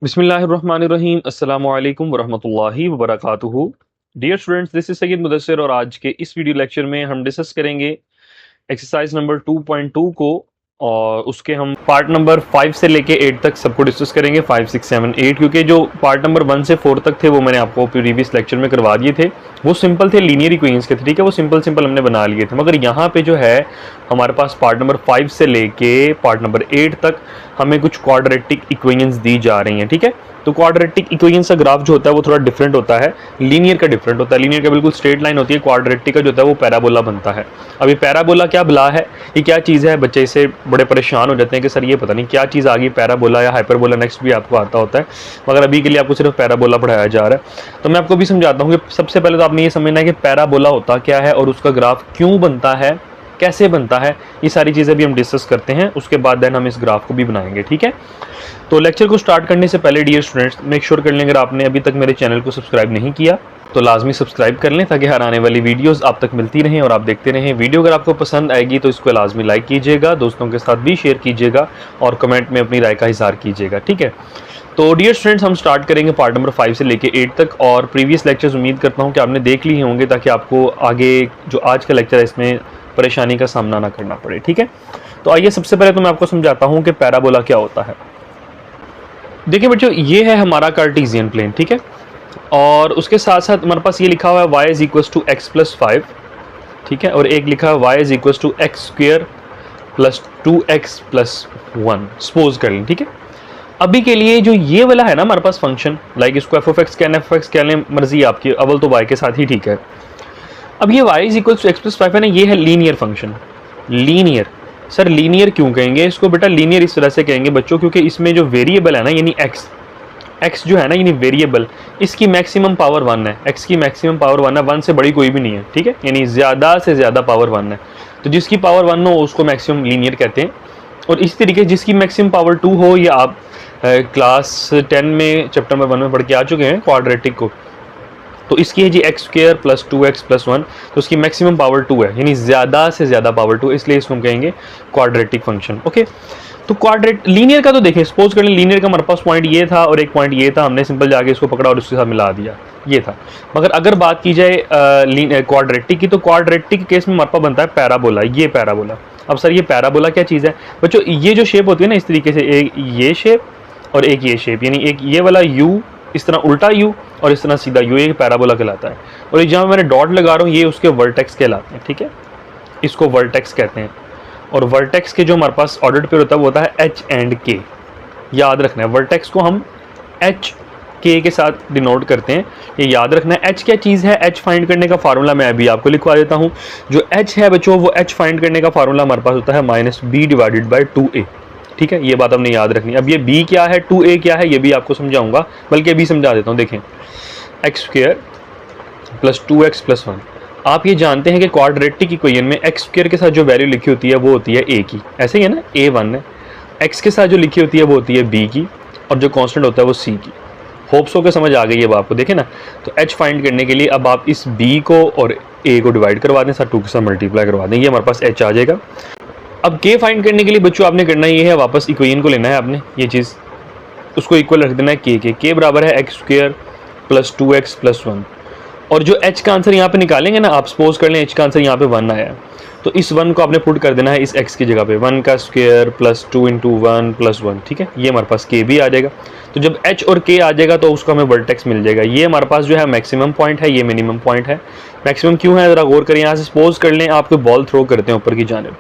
बिस्मिल्लाहिर्रहमानिर्रहीम अस्सलामु अलैकुम वरहमतुल्लाहि वबरकातुहू। Dear students, this is Syed Mudassir और आज के इस वीडियो लेक्चर में हम डिस्कस करेंगे एक्सरसाइज नंबर 2.2 को। और उसके हम पार्ट नंबर 5 से लेके 8 तक सबको डिस्कस करेंगे, 5, 6, 7, 8, क्योंकि जो पार्ट नंबर 1 से 4 तक थे वो मैंने आपको प्रीवियस लेक्चर में करवा दिए थे। वो सिंपल थे, लीनियर इक्वेशंस के थे, ठीक है, वो सिंपल हमने बना लिए थे। मगर यहाँ पे जो है हमारे पास पार्ट नंबर 5 से लेके पार्ट नंबर 8 तक हमें कुछ क्वाड्रेटिक इक्वेशंस दी जा रही हैं, ठीक है। तो क्वाड्रेटिक इक्वेशंस का ग्राफ जो होता है वो थोड़ा डिफरेंट होता है, लीनियर का डिफरेंट होता है। लीनियर का बिल्कुल स्ट्रेट लाइन होती है, क्वाड्रेटिक का जो होता है वो पैराबोला बनता है। अभी पैराबोला क्या बला है, ये क्या चीज़ है, बच्चे इससे बड़े परेशान हो जाते हैं कि सर ये पता नहीं क्या चीज़ आ गई, पैराबोला या हाइपरबोला नेक्स्ट भी आपको आता होता है, मगर अभी के लिए आपको सिर्फ पैराबोला पढ़ाया जा रहा है। तो मैं आपको भी समझाता हूँ कि सबसे पहले तो आपने ये समझना है कि पैराबोला होता क्या है और उसका ग्राफ क्यों बनता है, कैसे बनता है, ये सारी चीज़ें भी हम डिस्कस करते हैं। उसके बाद देन हम इस ग्राफ को भी बनाएंगे, ठीक है। तो लेक्चर को स्टार्ट करने से पहले डियर स्टूडेंट्स, मेक श्योर कर लें अगर आपने अभी तक मेरे चैनल को सब्सक्राइब नहीं किया तो लाजमी सब्सक्राइब कर लें ताकि हर आने वाली वीडियोस आप तक मिलती रहें और आप देखते रहें। वीडियो अगर आपको पसंद आएगी तो इसको लाजमी लाइक कीजिएगा, दोस्तों के साथ भी शेयर कीजिएगा और कमेंट में अपनी राय का इज़हार कीजिएगा, ठीक है। तो डियर स्टूडेंट्स, हम स्टार्ट करेंगे पार्ट नंबर 5 से लेके 8 तक और प्रीवियस लेक्चर्स उम्मीद करता हूँ कि आपने देख लिए होंगे ताकि आपको आगे जो आज का लेक्चर है इसमें परेशानी का सामना ना करना पड़े, ठीक है। तो आइए सबसे पहले तो मैं आपको समझाता हूँ कि पैराबोला क्या होता है। देखिए बच्चों, ये है हमारा कार्टेशियन प्लेन, ठीक है, और उसके साथ साथ हमारे पास ये लिखा हुआ है y is equal to x plus 5, ठीक है, और एक लिखा है y is equal to x square plus 2x plus 1, suppose कर लें, ठीक है। अभी के लिए जो ये वाला है ना हमारे पास फंक्शन, लाइक इसको एफ ऑफ एक्स कह लें, एफ एक्स कह लें, मर्जी आपकी, अव्वल तो y के साथ ही ठीक है। अब ये y is equal to x plus 5 है ना, ये है linear function. Linear, sir linear क्यों कहेंगे इसको, बेटा लीनियर इस तरह से कहेंगे बच्चों क्योंकि इसमें जो वेरिएबल है ना, यानी x जो है ना, यानी वेरिएबल, इसकी मैक्सिमम पावर 1 है, x की मैक्सिमम पावर 1 है, 1 से बड़ी कोई भी नहीं है, ठीक है, यानी ज़्यादा से ज़्यादा पावर 1 है। तो जिसकी पावर 1 हो उसको मैक्सिमम लीनियर कहते हैं। और इस तरीके जिसकी मैक्सिमम पावर 2 हो, या आप क्लास 10 में चैप्टर नंबर 1 में पढ़ के आ चुके हैं क्वाड्रेटिक को, तो इसकी है जी X square plus 2x plus 1, तो उसकी मैक्सिमम पावर 2 है, यानी ज़्यादा से ज़्यादा पावर 2, इसलिए इसको हम कहेंगे क्वाड्रेटिक फंक्शन, ओके। तो क्वाड्रेट लीनियर का तो देखें, सपोज कर लें लीनियर का हमारे पास पॉइंट ये था और एक पॉइंट ये था, हमने सिंपल जाके इसको पकड़ा और उसके साथ मिला दिया, ये था। मगर अगर बात की जाए क्वाड्रेटिक की, तो क्वाड्रेटिक केस में हमारे पास बनता है पैराबोला, ये पैराबोला। अब सर ये पैराबोला क्या चीज़ है बच्चों, ये जो शेप होती है ना इस तरीके से, एक ये शेप और एक ये शेप, यानी एक ये वाला यू, इस तरह उल्टा यू और इस तरह सीधा यू, ये पैराबोला कहलाता है। और ये जहाँ मैंने डॉट लगा रहा हूँ ये उसके वर्टेक्स कहलाते हैं, ठीक है, इसको वर्टेक्स कहते हैं। और वर्टेक्स के जो हमारे पास ऑर्डर पेयर होता है वो होता है एच एंड के, याद रखना है। वर्टेक्स को हम एच के साथ डिनोट करते हैं, ये याद रखना है। एच क्या चीज़ है, एच फाइंड करने का फार्मूला मैं अभी आपको लिखवा देता हूँ। जो एच है बच्चों, वो एच फाइंड करने का फार्मूला हमारे पास होता है -b डिवाइडेड बाई 2a, ठीक है, ये बात हमने याद रखनी है। अब ये b क्या है, 2a क्या है, ये भी आपको समझाऊंगा, बल्कि अभी समझा देता हूँ। देखें, x square plus 2x plus 1, आप ये जानते हैं कि क्वाड्रेटिक इक्वेशन में एक्स स्क्वेयर के साथ जो वैल्यू लिखी होती है वो होती है a की, ऐसे ही है ना, a1 है। x के साथ जो लिखी होती है वो होती है b की, और जो कांस्टेंट होता है वो c की। होप्सो के समझ आ गई है अब आपको, देखें ना। तो h फाइंड करने के लिए अब आप इस b को और a को डिवाइड करवा दें, साथ 2 के साथ मल्टीप्लाई करवा दें, ये हमारे पास h आ जाएगा। अब k फाइंड करने के लिए बच्चों आपने करना ये है, वापस इक्वेशन को लेना है आपने, ये चीज़ उसको इक्वल रख देना है k बराबर है x square plus 2x plus 1। और जो h का आंसर यहाँ पे निकालेंगे ना आप, सपोज कर लें h का आंसर यहाँ पे 1 आया है, तो इस 1 को आपने पुट कर देना है इस x की जगह पे, 1 का स्क्वायर प्लस 2 इंटू 1 प्लस 1, ठीक है, ये हमारे पास k भी आ जाएगा। तो जब h और k आ जाएगा तो उसको हमें वर्टेक्स मिल जाएगा। ये हमारे पास जो है मैक्सिमम पॉइंट है, ये मिनिमम पॉइंट है। मैक्सिमम क्यों है ज़रा गौर करें, यहाँ से सपोज कर लें आप कोई बॉल थ्रो करते हैं ऊपर की जानिब,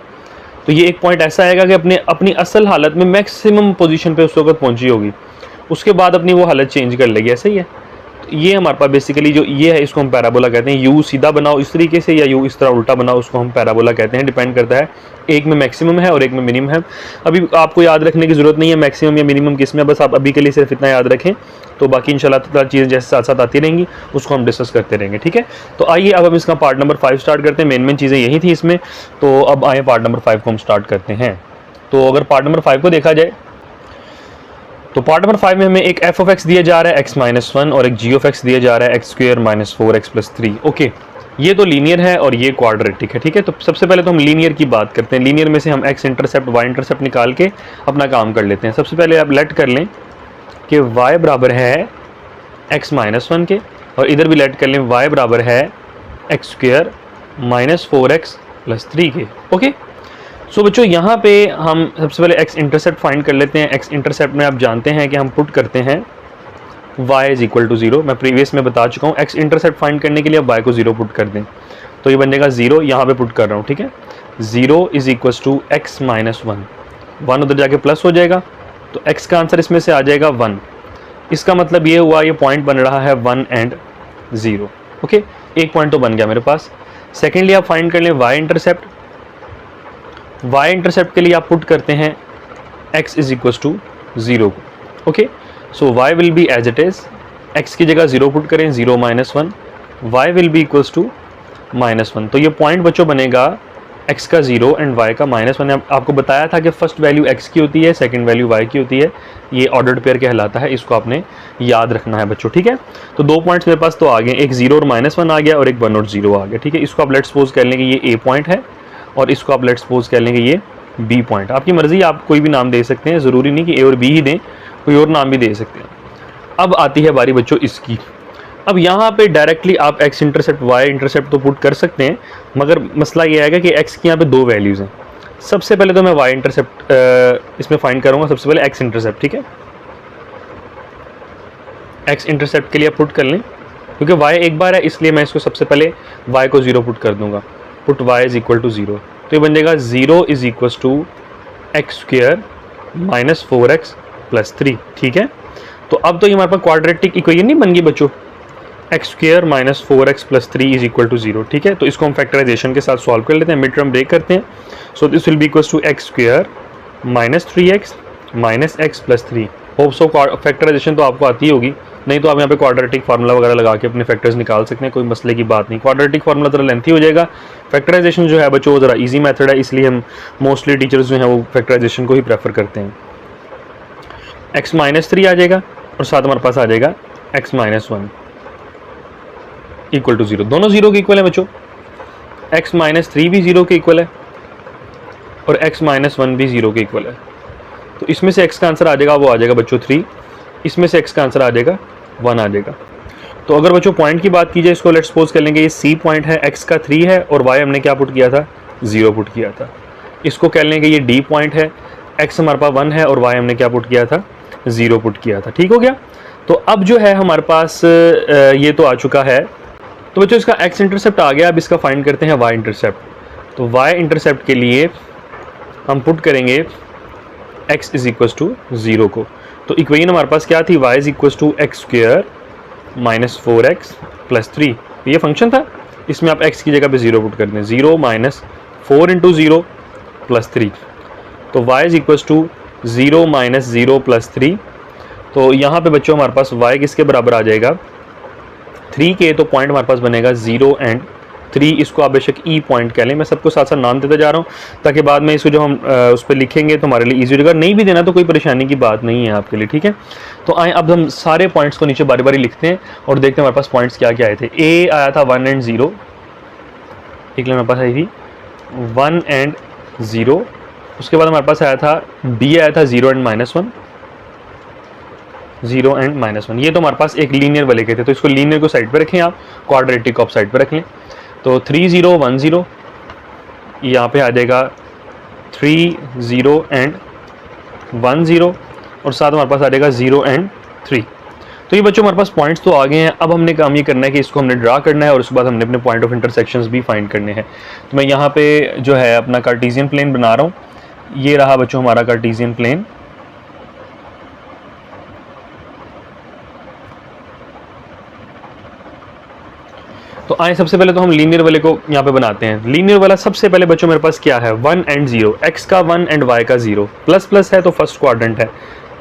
तो ये एक पॉइंट ऐसा आएगा कि अपनी असल हालत में मैक्सिमम पोजीशन पे उस वक्त पहुंची होगी, उसके बाद अपनी वो हालत चेंज कर लेगी, ऐसा ही है। तो ये हमारे पास बेसिकली जो ये है इसको हम पैराबोला कहते हैं। यू सीधा बनाओ इस तरीके से या यू इस तरह उल्टा बनाओ, उसको हम पैराबोला कहते हैं। डिपेंड करता है, एक में मैक्सिमम है और एक में मिनिमम है। अभी आपको याद रखने की ज़रूरत नहीं है मैक्सिमम या मिनिमम किस में, बस आप अभी के लिए सिर्फ इतना याद रखें, तो बाकी इंशाल्लाह ताला चीज़ें जैसे साथ साथ आती रहेंगी उसको हम डिस्कस करते रहेंगे, ठीक है। तो आइए अब हम इसका पार्ट नंबर 5 स्टार्ट करते हैं। मेन चीज़ें यही थी इसमें, तो अब आए पार्ट नंबर 5 को हम स्टार्ट करते हैं। तो अगर पार्ट नंबर 5 को देखा जाए तो पार्ट नंबर 5 में हमें एक एफ ऑफ एक्स दिया जा रहा है x-1 और एक जी ऑफ एक्स दिया जा रहा है x square minus 4x plus 3, okay. ये तो लीनियर है और ये क्वाड्रेटिक है, ठीक है। तो सबसे पहले तो हम लीनियर की बात करते हैं। लीनियर में से हम एक्स इंटरसेप्ट वाई इंटरसेप्ट निकाल के अपना काम कर लेते हैं। सबसे पहले आप लेट कर लें कि y बराबर है x माइनस 1 के, और इधर भी लेट कर लें y बराबर है x square minus 4x plus 3 के। ओके, सो बच्चों यहाँ पे हम सबसे पहले x इंटरसेप्ट फाइंड कर लेते हैं। x इंटरसेप्ट में आप जानते हैं कि हम पुट करते हैं y इज इक्वल टू 0। मैं प्रीवियस में बता चुका हूँ, x इंटरसेप्ट फाइंड करने के लिए आप y को 0 पुट कर दें, तो ये बनेगा 0, यहाँ पे पुट कर रहा हूँ, ठीक है। 0 is equal to x minus 1, 1 उधर जाके प्लस हो जाएगा, तो x का आंसर इसमें से आ जाएगा 1। इसका मतलब ये हुआ, ये पॉइंट बन रहा है 1 एंड 0। ओके, एक पॉइंट तो बन गया मेरे पास। सेकेंडली आप फाइंड कर लें y इंटरसेप्ट। y इंटरसेप्ट के लिए आप पुट करते हैं x इज इक्वल टू 0 को। Okay, so y will be as it is, x की जगह 0 पुट करें, 0 minus 1, y will be equals to minus 1। तो ये पॉइंट बच्चों बनेगा x का 0 एंड y का माइनस 1। आपको बताया था कि फर्स्ट वैल्यू x की होती है, सेकंड वैल्यू y की होती है, ये ऑर्डर्ड पेयर कहलाता है, इसको आपने याद रखना है बच्चों, ठीक है। तो 2 पॉइंट्स मेरे पास तो आ गए, एक 0 और माइनस 1 आ गया, और एक 1 और 0 आ गया, ठीक है। इसको आप लेट्स सपोज कर लेंगे ये a पॉइंट है, और इसको आप लेट्स सपोज कर लेंगे ये b पॉइंट। आपकी मर्जी, आप कोई भी नाम दे सकते हैं, ज़रूरी नहीं कि a और b ही दें, कोई और नाम भी दे सकते हैं। अब आती है बारी बच्चों इसकी। अब यहाँ पे डायरेक्टली आप x इंटरसेप्ट y इंटरसेप्ट तो पुट कर सकते हैं, मगर मसला ये आएगा कि x की यहाँ पे 2 वैल्यूज़ हैं। सबसे पहले तो मैं y इंटरसेप्ट इसमें फाइंड करूँगा, सबसे पहले x इंटरसेप्ट, ठीक है। x इंटरसेप्ट के लिए पुट कर लें, क्योंकि y एक बार है इसलिए मैं इसको सबसे पहले y को 0 पुट कर दूंगा। Put y is equal to 0, तो ये बन जाएगा 0 is equal to x square minus 4x plus 3, ठीक है। तो अब तो ये हमारे पास क्वाड्रेटिक इक्वेशन नहीं बन गई बच्चों, x square minus 4x plus 3 is equal to 0, ठीक है। तो इसको हम फैक्टराइजेशन के साथ सॉल्व कर लेते हैं, मिड टर्म ब्रेक करते हैं। So this will be equal to x square minus 3x minus x plus 3। Hope so factorization तो आपको आती होगी, नहीं तो आप यहाँ पे क्वाड्रेटिक फार्मूला वगैरह लगा के अपने फैक्टर्स निकाल सकते हैं, कोई मसले की बात नहीं। क्वाड्रेटिक फार्मूला ज़रा लेंथी हो जाएगा, फैक्टराइजेशन जो है बच्चों वो ज़रा इजी मेथड है, इसलिए हम मोस्टली टीचर्स जो हैं वो फैक्टराइजेशन को ही प्रेफर करते हैं। x माइनस 3 आ जाएगा, और साथ हमारे पास आ जाएगा x माइनस 1 इक्वल टू 0। दोनों 0 के इक्वल है बच्चों, x माइनस 3 भी 0 के इक्वल है, और x माइनस 1 भी 0 के इक्वल है। तो इसमें से x का आंसर आ जाएगा, वो आ जाएगा बच्चों 3, इसमें से x का आंसर आ जाएगा 1 आ जाएगा। तो अगर बच्चों पॉइंट की बात की जाए, इसको लेट्स सपोज कर लेंगे ये C पॉइंट है, x का 3 है, और y हमने क्या पुट किया था, 0 पुट किया था। इसको कह लेंगे ये D पॉइंट है, x हमारे पास 1 है, और y हमने क्या पुट किया था, 0 पुट किया था, ठीक हो गया। तो अब जो है हमारे पास ये तो आ चुका है। तो बच्चों इसका x इंटरसेप्ट आ गया, अब इसका फाइंड करते हैं y इंटरसेप्ट। तो y इंटरसेप्ट के लिए हम पुट करेंगे x इज इक्वल टू 0 को। तो इक्वेशन हमारे पास क्या थी, y is equal to x square minus 4x plus 3, ये फंक्शन था, इसमें आप x की जगह पे 0 पुट कर दें, 0 माइनस 4 इंटू 0 प्लस 3। तो y is equal to 0 minus 0 plus 3। तो यहाँ पे बच्चों हमारे पास y किसके बराबर आ जाएगा, 3 के। तो पॉइंट हमारे पास बनेगा 0 एंड 3, इसको आप बेशक ई पॉइंट कह लें, मैं सबको साथ साथ नाम देता जा रहा हूँ ताकि बाद में इसको जब हम उस पर लिखेंगे तो हमारे लिए ईजी हो जाएगा। नहीं भी देना तो कोई परेशानी की बात नहीं है आपके लिए, ठीक है। तो आए अब हम सारे पॉइंट्स को नीचे बारी बारी लिखते हैं और देखते हैं हमारे पास पॉइंट्स क्या क्या आए थे। ए आया था 1 एंड 0, एक लाइन हमारे पास आई थी 1 एंड 0। उसके बाद हमारे पास आया था बी आया था 0 एंड माइनस 1, 0 एंड माइनस 1। ये तो हमारे पास एक लीनियर वाले के थे, तो इसको लीनियर को साइड पे रखें, आप क्वाड्रेटिक को आप साइड पे रख लें। तो 3 0 1 0, यहाँ पे आ जाएगा 3 0 एंड 1 0, और साथ हमारे पास आ जाएगा 0 एंड 3। तो ये बच्चों हमारे पास पॉइंट्स तो आ गए हैं। अब हमने काम ये करना है कि इसको हमने ड्रा करना है और उसके बाद हमने अपने पॉइंट ऑफ इंटरसेक्शंस भी फाइंड करने हैं। तो मैं यहाँ पे जो है अपना कार्टेशियन प्लेन बना रहा हूँ, ये रहा बच्चों हमारा कार्टेशियन प्लेन। तो आए सबसे पहले तो हम लीनियर वाले को यहाँ पे बनाते हैं। लीनियर वाला सबसे पहले बच्चों मेरे पास क्या है, 1 एंड 0, x का 1 एंड y का 0, प्लस प्लस है तो फर्स्ट क्वाड्रेंट है।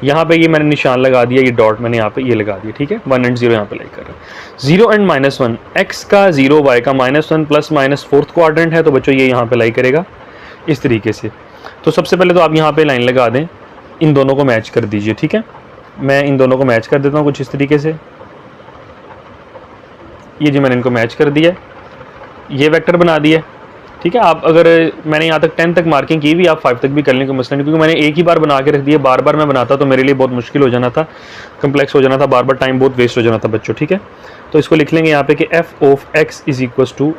यहाँ पे ये मैंने निशान लगा दिया, ये डॉट मैंने यहाँ पे ये लगा दिया, ठीक है। 1 एंड 0 यहाँ पे लाइक कर रहा है। 0 एंड माइनस 1, x का 0 y का minus 1 plus minus fourth quadrant है, तो बच्चों ये यहाँ पे लाइक करेगा इस तरीके से। तो सबसे पहले तो आप यहाँ पे लाइन लगा दें, इन दोनों को मैच कर दीजिए, ठीक है। मैं इन दोनों को मैच कर देता हूँ कुछ इस तरीके से। ये जी मैंने इनको मैच कर दिया, ये वेक्टर बना दिया। ठीक है। आप अगर मैंने यहाँ तक 10 तक मार्किंग की भी, आप 5 तक भी करने का मसला नहीं, क्योंकि मैंने एक ही बार बना के रख दिया, बार बार मैं बनाता तो मेरे लिए बहुत मुश्किल हो जाना था, कम्प्लेक्स हो जाना था, बार बार टाइम बहुत वेस्ट हो जाना था बच्चों। ठीक है, तो इसको लिख लेंगे यहाँ पे कि f of x is equal to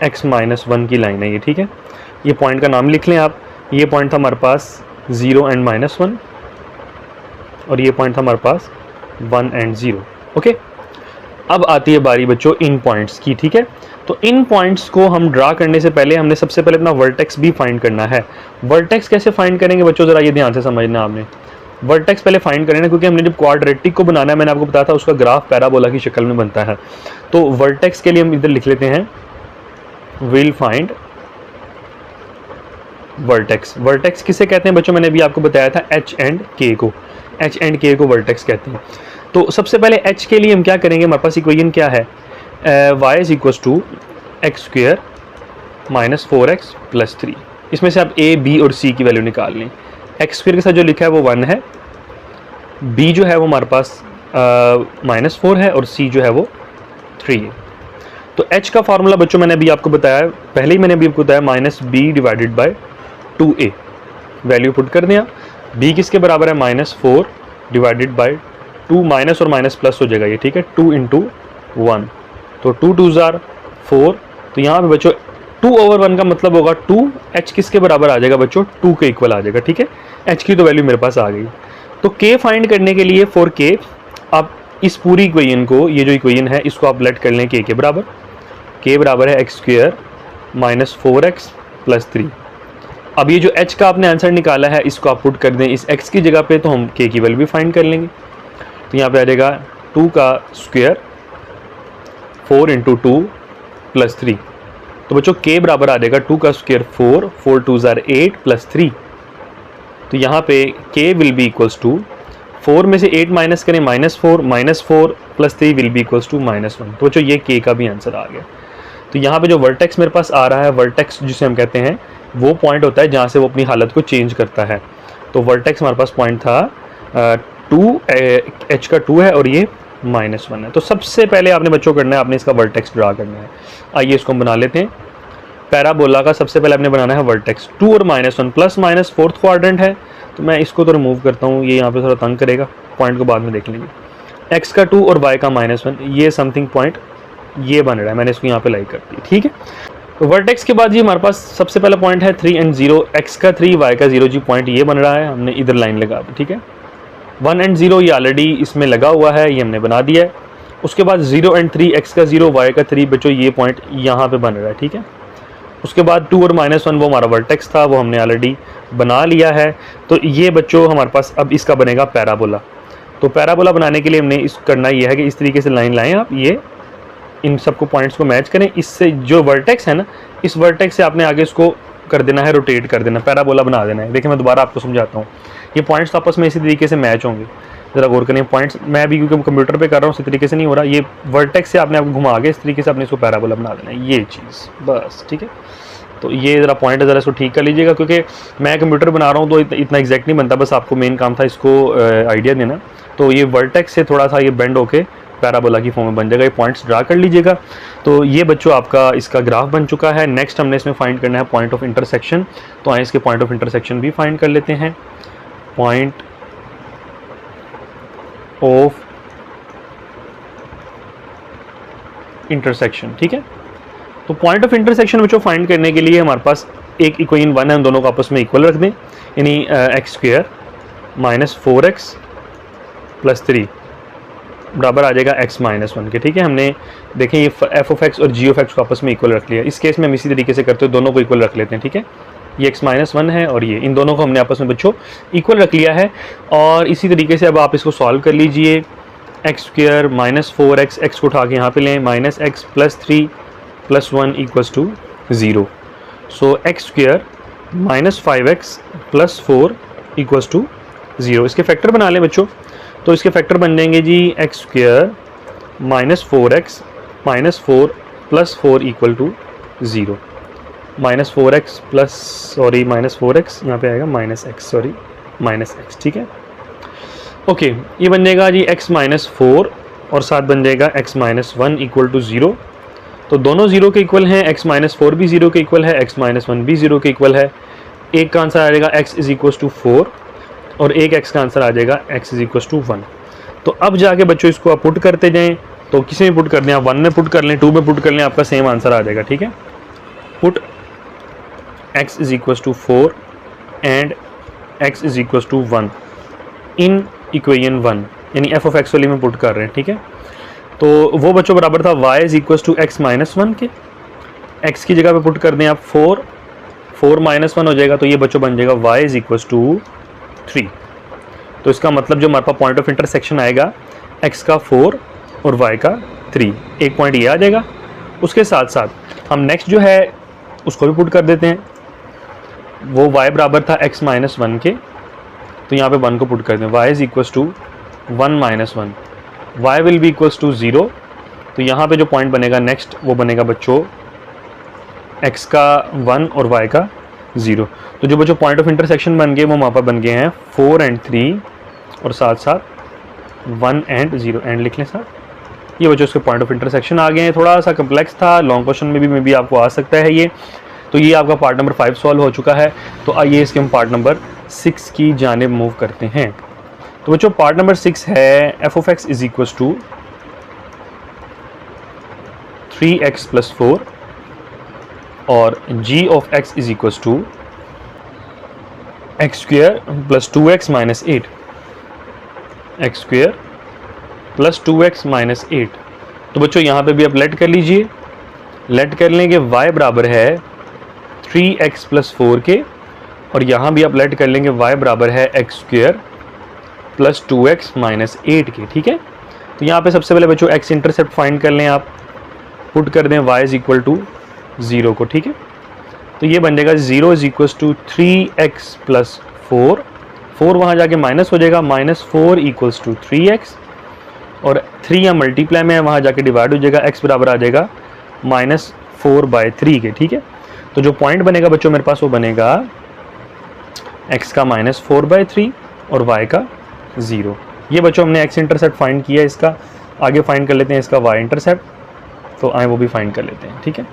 x minus 1 की लाइन है ये। ठीक है, ये पॉइंट का नाम लिख लें आप। ये पॉइंट था हमारे पास 0 एंड -1 और ये पॉइंट था हमारे पास 1 एंड 0। ओके, अब आती है बारी बच्चों इन पॉइंट्स की। ठीक है, तो इन पॉइंट्स को हम ड्रा करने से पहले हमने सबसे पहले अपना वर्टेक्स भी फाइंड करना है। वर्टेक्स कैसे फाइंड करेंगे बच्चों, जरा ये ध्यान से समझना आपने। वर्टेक्स पहले फाइंड करना है, क्योंकि हमने जब क्वाड्रेटिक को बनाना है, मैंने आपको बताया था उसका ग्राफ पैराबोला की शक्ल में बनता है। तो वर्टेक्स के लिए हम इधर लिख लेते हैं विल फाइंड वर्टेक्स। वर्टेक्स किसे कहते हैं बच्चों, मैंने भी आपको बताया था एच एंड के को, एच एंड के को वर्टेक्स कहते हैं। तो सबसे पहले एच के लिए हम क्या करेंगे, हमारे पास इक्वेशन क्या है, y is equal to x square minus 4x plus 3। इसमें से आप a, b और c की वैल्यू निकाल लें। एक्स स्क्वेयर के साथ जो लिखा है वो 1 है, b जो है वो हमारे पास -4 है और c जो है वो 3 है। तो h का फार्मूला बच्चों मैंने अभी आपको बताया, पहले ही मैंने अभी आपको बताया -b divided by 2a। Value put कर दिया, b किसके बराबर है -4 डिवाइडेड बाय 2, माइनस और माइनस प्लस हो जाएगा ये। ठीक है, 2 × 1, तो 2 2 जार 4। तो यहाँ पे बच्चों 2/1 का मतलब होगा 2, h किसके बराबर आ जाएगा बच्चों, 2 के इक्वल आ जाएगा। ठीक है, h की तो वैल्यू मेरे पास आ गई। तो k फाइंड करने के लिए फॉर k आप इस पूरी इक्वेशन को, ये जो इक्वेशन है इसको आप लेट कर लें k के बराबर। k बराबर है x square minus 4x plus 3। अब ये जो h का आपने आंसर निकाला है इसको आप पुट कर दें इस x की जगह पे, तो हम k की वैल्यू भी फाइंड कर लेंगे। तो यहाँ पे आ जाएगा 2 का स्क्वायर 4 × 2 प्लस 3। तो बच्चों k बराबर आ जाएगा 2 का स्क्वायर 4, 4 2 जार 8 प्लस 3। तो यहाँ पे k will be equals to 4 में से 8 माइनस करें -4 plus 3 will be equals to -1। तो बच्चों ये k का भी आंसर आ गया। तो यहाँ पे जो वर्टेक्स मेरे पास आ रहा है, वर्टेक्स जिसे हम कहते हैं वो पॉइंट होता है जहाँ से वो अपनी हालत को चेंज करता है। तो वर्टेक्स हमारे पास पॉइंट था 2, h का 2 है और ये -1 है। तो सबसे पहले आपने बच्चों करना है, आपने इसका वर्टेक्स ड्रा करना है। आइए इसको हम बना लेते हैं। पैराबोला का सबसे पहले आपने बनाना है वर्टेक्स। 2 और -1 प्लस माइनस फोर्थ क्वाड्रेंट है, तो मैं इसको तो रिमूव करता हूँ, ये यहाँ पे थोड़ा तंग करेगा, पॉइंट को बाद में देख लेंगे। x का 2 और y का -1, ये समथिंग पॉइंट ये बन रहा है, मैंने इसको यहाँ पे लाइक कर दिया। ठीक है, तो वर्टेक्स के बाद ये हमारे पास सबसे पहला पॉइंट है 3 एंड 0, x का 3 y का 0 जी पॉइंट ये बन रहा है, हमने इधर लाइन लगा दी। ठीक है, 1 एंड 0 ये ऑलरेडी इसमें लगा हुआ है, ये हमने बना दिया है। उसके बाद 0 एंड 3, x का 0 y का 3 बच्चों ये पॉइंट यहाँ पे बन रहा है। ठीक है, उसके बाद 2 और -1 वो हमारा वर्टेक्स था, वो हमने ऑलरेडी बना लिया है। तो ये बच्चों हमारे पास अब इसका बनेगा पैराबोला। तो पैराबोला बनाने के लिए हमने इस करना ये है कि इस तरीके से लाइन लाएं आप, ये इन सबको पॉइंट्स को मैच करें। इससे जो वर्टेक्स है ना, इस वर्टेक्स से आपने आगे इसको कर देना है, रोटेट कर देना, पैराबोला बना देना है। देखिए मैं दोबारा आपको समझाता हूँ, ये पॉइंट्स आपस में इसी तरीके से मैच होंगे, ज़रा गौर करें। पॉइंट्स मैं भी क्योंकि कंप्यूटर पे कर रहा हूँ इसी तरीके से नहीं हो रहा, ये वर्टेक्स से आपने आपको घुमा के इस तरीके से आपने इसको पैराबोला बना देना है, ये चीज़ बस। ठीक है, तो ये ज़रा पॉइंट ज़रा इसको ठीक कर लीजिएगा, क्योंकि मैं कंप्यूटर बना रहा हूँ तो इतना एग्जैक्ट नहीं बनता, बस आपको मेन काम था इसको आइडिया देना। तो ये वर्टेक्स से थोड़ा सा ये बेंड होके पैराबोला की फॉर्म में बन जाएगा, ये पॉइंट्स ड्रा कर लीजिएगा। तो ये बच्चों आपका इसका ग्राफ बन चुका है। नेक्स्ट हमने इसमें फाइंड करना है पॉइंट ऑफ इंटरसेक्शन। तो आइए इसके पॉइंट ऑफ इंटरसेक्शन भी फाइंड कर लेते हैं। पॉइंट ऑफ इंटरसेक्शन, ठीक है। तो पॉइंट ऑफ इंटरसेक्शन बच्चों फाइंड करने के लिए हमारे पास एक इक्वेशन 1 है, हम दोनों को आपस में इक्वल रख दें, यानी x square minus 4x plus 3 बराबर आ जाएगा x -1 के। ठीक है, हमने देखें ये f ऑफ x और g ऑफ x को आपस में इक्वल रख लिया। इस केस में हम इसी तरीके से करते हैं, दोनों को इक्वल रख लेते हैं। ठीक है, ये x -1 है और ये, इन दोनों को हमने आपस में बच्चों इक्वल रख लिया है। और इसी तरीके से अब आप इसको सॉल्व कर लीजिए। X square minus 4x, x को उठा के यहाँ पे लें, minus x plus 3 plus 1 equals to 0। So x square minus 5x plus 4 equals to 0। इसके फैक्टर बना लें बच्चों। तो इसके फैक्टर बन जाएंगे जी X square minus 4x minus 4 plus 4 equal to 0। Minus 4x plus sorry minus 4x यहाँ पे आएगा minus x, sorry minus x। ठीक है, ओके, ये बन जाएगा जी x -4 और साथ बन जाएगा x -1 इक्वल टू 0। तो दोनों जीरो के इक्वल हैं, x माइनस 4 भी जीरो के इक्वल है, x माइनस 1 भी जीरो के इक्वल है। एक का आंसर आ जाएगा x इज इक्वल टू 4 और एक x का आंसर आ जाएगा x इज इक्वल टू 1। तो अब जाके बच्चों इसको आप पुट करते जाएं, तो किसी में पुट कर दें, आप 1 में पुट कर लें, 2 में पुट कर लें, आपका सेम आंसर आ जाएगा। ठीक है, put x is equal to 4 and x is equal to 1 in equation 1, यानी f ऑफ x वाली में पुट कर रहे हैं। ठीक है, तो वो बच्चों बराबर था y is equal to x minus 1 के। x की जगह पे पुट कर दें आप 4 माइनस 1 हो जाएगा, तो ये बच्चों बन जाएगा y इज इक्वल टू 3। तो इसका मतलब जो हमारे पास पॉइंट ऑफ इंटरसेक्शन आएगा x का 4 और y का 3, एक पॉइंट ये आ जाएगा। उसके साथ साथ हम नेक्स्ट जो है उसको भी पुट कर देते हैं, वो y बराबर था x माइनस 1 के, तो यहाँ पे 1 को पुट कर दें, y is equal to 1 minus 1, y will be equals to 0। तो यहाँ पे जो पॉइंट बनेगा नेक्स्ट वो बनेगा बच्चों x का 1 और y का 0। तो जो बच्चों पॉइंट ऑफ इंटरसेक्शन बन गए वो वहाँ पर बन गए हैं 4 एंड 3 और साथ साथ 1 एंड 0, एंड लिख लें साथ। ये बच्चों उसके पॉइंट ऑफ इंटरसेक्शन आ गए हैं। थोड़ा सा कम्प्लेक्स था, लॉन्ग क्वेश्चन में भी आपको आ सकता है ये। तो ये आपका पार्ट नंबर 5 सॉल्व हो चुका है। तो आइए इसके हम पार्ट नंबर 6 की जानिब मूव करते हैं। तो बच्चों पार्ट नंबर 6 है f of x is equal to 3x plus 4 और g of x is equal to x square plus 2x minus 8, x square plus 2x minus 8। तो बच्चों यहाँ पे भी आप लेट कर लीजिए, लेट कर लेंगे y बराबर है 3x प्लस 4 के, और यहाँ भी आप लेट कर लेंगे y बराबर है x square plus 2x minus 8 के। ठीक है, तो यहाँ पे सबसे पहले बच्चों x इंटरसेप्ट फाइंड कर लें, आप पुट कर दें y इज इक्वल टू 0 को। ठीक है, तो ये बन जाएगा 0 is equal to 3x plus 4 वहाँ जाके माइनस हो जाएगा, माइनस 4 इक्वल्स टू 3x, और 3 यहाँ मल्टीप्लाई में है, वहाँ जाके डिवाइड हो जाएगा, x बराबर आ जाएगा माइनस 4/3 के। ठीक है, तो जो पॉइंट बनेगा बच्चों मेरे पास वो बनेगा x का माइनस 4/3 और y का 0। ये बच्चों हमने x इंटरसेप्ट फाइंड किया, इसका आगे फाइंड कर लेते हैं इसका y इंटरसेप्ट, तो आए वो भी फाइंड कर लेते हैं। ठीक है,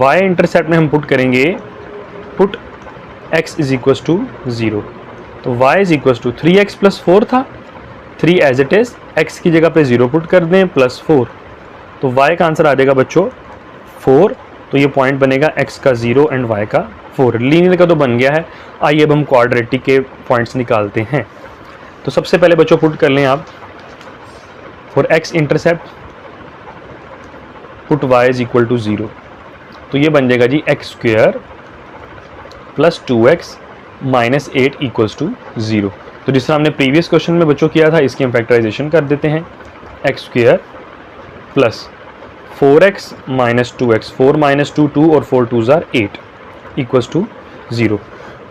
y इंटरसेप्ट में हम पुट करेंगे, put x is equal to 0, तो y is equal to 3x plus 4 था, 3 एज इट इज, x की जगह पे 0 पुट कर दें प्लस 4, तो y का आंसर आ जाएगा बच्चों 4। तो ये पॉइंट बनेगा x का 0 एंड y का 4। लीनियर का तो बन गया है। आइए अब हम क्वाड्रेटिक के पॉइंट्स निकालते हैं। तो सबसे पहले बच्चों पुट कर लें आप for x intercept, put y is equal to 0, तो ये बन जाएगा जी X square plus 2x minus 8 equals to 0। तो जिस तरह हमने प्रीवियस क्वेश्चन में बच्चों किया था, इसकी हम फैक्टराइजेशन कर देते हैं, x square plus 4x minus 2x, 4 minus 2 2 और 4 2 ज़ार 8 इक्वल्स टू 0।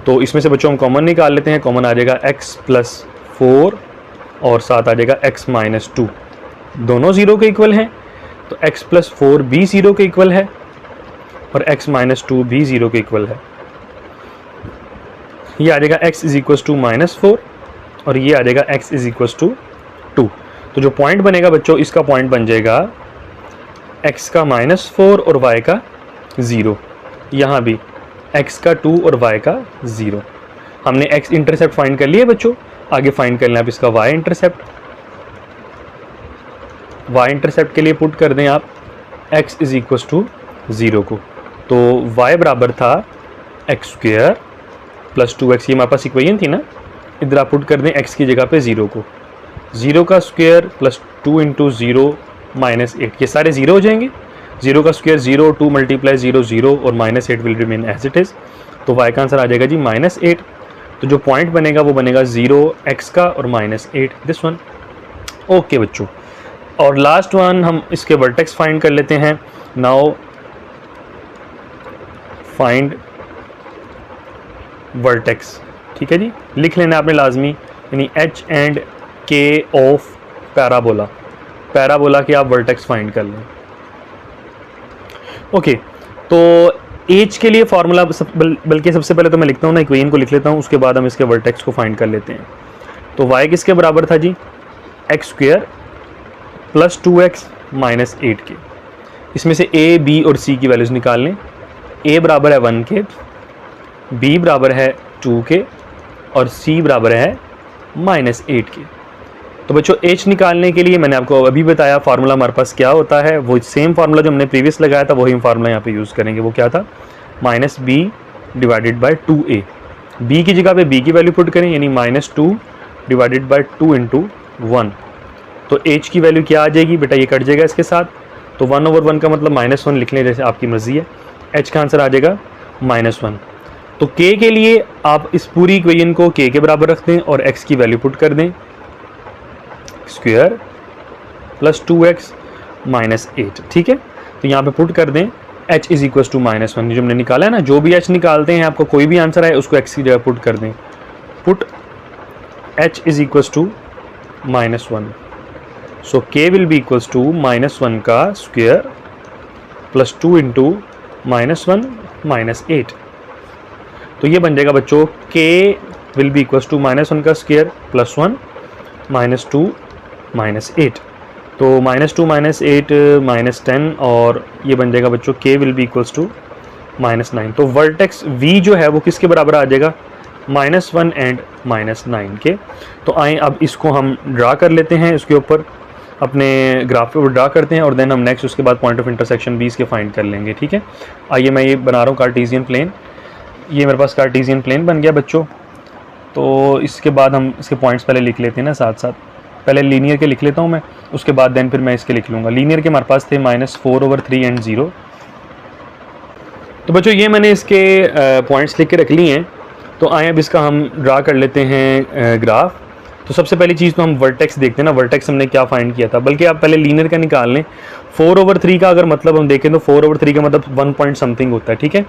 तो इसमें से बच्चों हम कॉमन निकाल लेते हैं, कॉमन आ जाएगा x प्लस 4 और साथ आ जाएगा x माइनस 2, दोनों 0 के इक्वल हैं, तो x प्लस 4 भी 0 के इक्वल है और x माइनस 2 भी 0 के इक्वल है। ये आ जाएगा x is equal to minus 4 और ये आ जाएगा x इज इक्वल टू 2। तो जो पॉइंट बनेगा बच्चों, इसका पॉइंट बन जाएगा x का माइनस 4 और y का 0, यहाँ भी x का 2 और y का 0। हमने x इंटरसेप्ट फाइंड कर लिया बच्चों, आगे फाइंड कर लें आप इसका y इंटरसेप्ट। y इंटरसेप्ट के लिए पुट कर दें आप x इज इक्वल टू 0 को, तो y बराबर था एक्स स्क्वेयर प्लस 2x, ये हमारे पास इक्वेशन थी ना, इधर आप पुट कर दें x की जगह पे 0 को, 0 का स्क्वेयर प्लस 2 इंटू 0 माइनस 8, ये सारे 0 हो जाएंगे, 0 का स्क्वेयर 0, 2 मल्टीप्लाई 0 0 और minus 8 will remain as it is. तो y का आंसर आ जाएगा जी माइनस 8। तो जो पॉइंट बनेगा वो बनेगा 0 x का और माइनस 8, दिस वन। ओके बच्चों, और लास्ट वन हम इसके वर्टेक्स फाइंड कर लेते हैं। नाउ फाइंड वर्टेक्स, ठीक है जी, लिख लेना आपने लाजमी, यानी h and k of parabola, parabola के आप वर्टेक्स फाइंड कर लें। ओके, तो h के लिए फार्मूला बल्कि सबसे पहले तो मैं लिखता हूँ ना, इक्वेशन को लिख लेता हूँ, उसके बाद हम इसके वर्टेक्स को फाइंड कर लेते हैं। तो y किसके बराबर था जी, एक्स स्क्वेयर प्लस 2x -8 के। इसमें से a, b और c की वैल्यूज़ निकाल लें। a बराबर है 1 के, b बराबर है 2 के और c बराबर है -8 के। तो बच्चों h निकालने के लिए मैंने आपको अभी बताया फार्मूला हमारे पास क्या होता है, वो सेम फार्मूला जो हमने प्रीवियस लगाया था वही फार्मूला यहाँ पे यूज़ करेंगे। वो क्या था, -b divided by 2a। b की जगह पे b की वैल्यू पुट करें, यानी -2 डिवाइडेड बाई 2 इंटू 1। तो h की वैल्यू क्या आ जाएगी बेटा, ये कट जाएगा इसके साथ, तो 1/1 का मतलब -1 लिख लें, जैसे आपकी मर्जी है। h का आंसर आ जाएगा -1। तो k के लिए आप इस पूरी इक्वेशन को k के बराबर रख दें और x की वैल्यू पुट कर दें, स्क्वायर प्लस 2x -8। ठीक है, तो यहाँ पे पुट कर दें h इज इक्वल टू -1, जो हमने निकाला है ना, जो भी h निकालते हैं आपको कोई भी आंसर आए उसको x की जगह पुट कर दें। Put h is equal to -1, so k will be equal to -1 का स्क्वायर प्लस 2 इंटू -1 -8। तो ये बन जाएगा बच्चों k will be equal to -1 का स्क्वायर प्लस 1 -2 -8। तो -2 -8 -10 और ये बन जाएगा बच्चों k will be equals to -9। तो वर्टेक्स v जो है वो किसके बराबर आ जाएगा, -1 एंड -9 के। तो आए अब इसको हम ड्रा कर लेते हैं, इसके ऊपर अपने ग्राफ के ऊपर ड्रा करते हैं और देन हम नेक्स्ट उसके बाद पॉइंट ऑफ इंटरसेक्शन भी इसके फाइंड कर लेंगे। ठीक है, आइए मैं ये बना रहा हूँ कार्टेशियन प्लेन। ये मेरे पास कार्टेशियन प्लेन बन गया बच्चों। तो इसके बाद हम इसके पॉइंट्स पहले लिख लेते हैं ना साथ साथ। पहले लीनियर के लिख लेता हूँ मैं, उसके बाद देन फिर मैं इसके लिख लूँगा। लीनियर के हमारे पास थे -4/3 एंड 0। तो बच्चों ये मैंने इसके पॉइंट्स लिख के रख लिए हैं। तो आए अब इसका हम ड्रा कर लेते हैं ग्राफ। तो सबसे पहली चीज़ तो हम वर्टेक्स देखते हैं ना, वर्टेक्स हमने क्या फाइंड किया था, बल्कि आप पहले लीनियर का निकाल लें। 4/3 का अगर मतलब हम देखें तो 4/3 का मतलब 1 पॉइंट समथिंग होता है। ठीक है,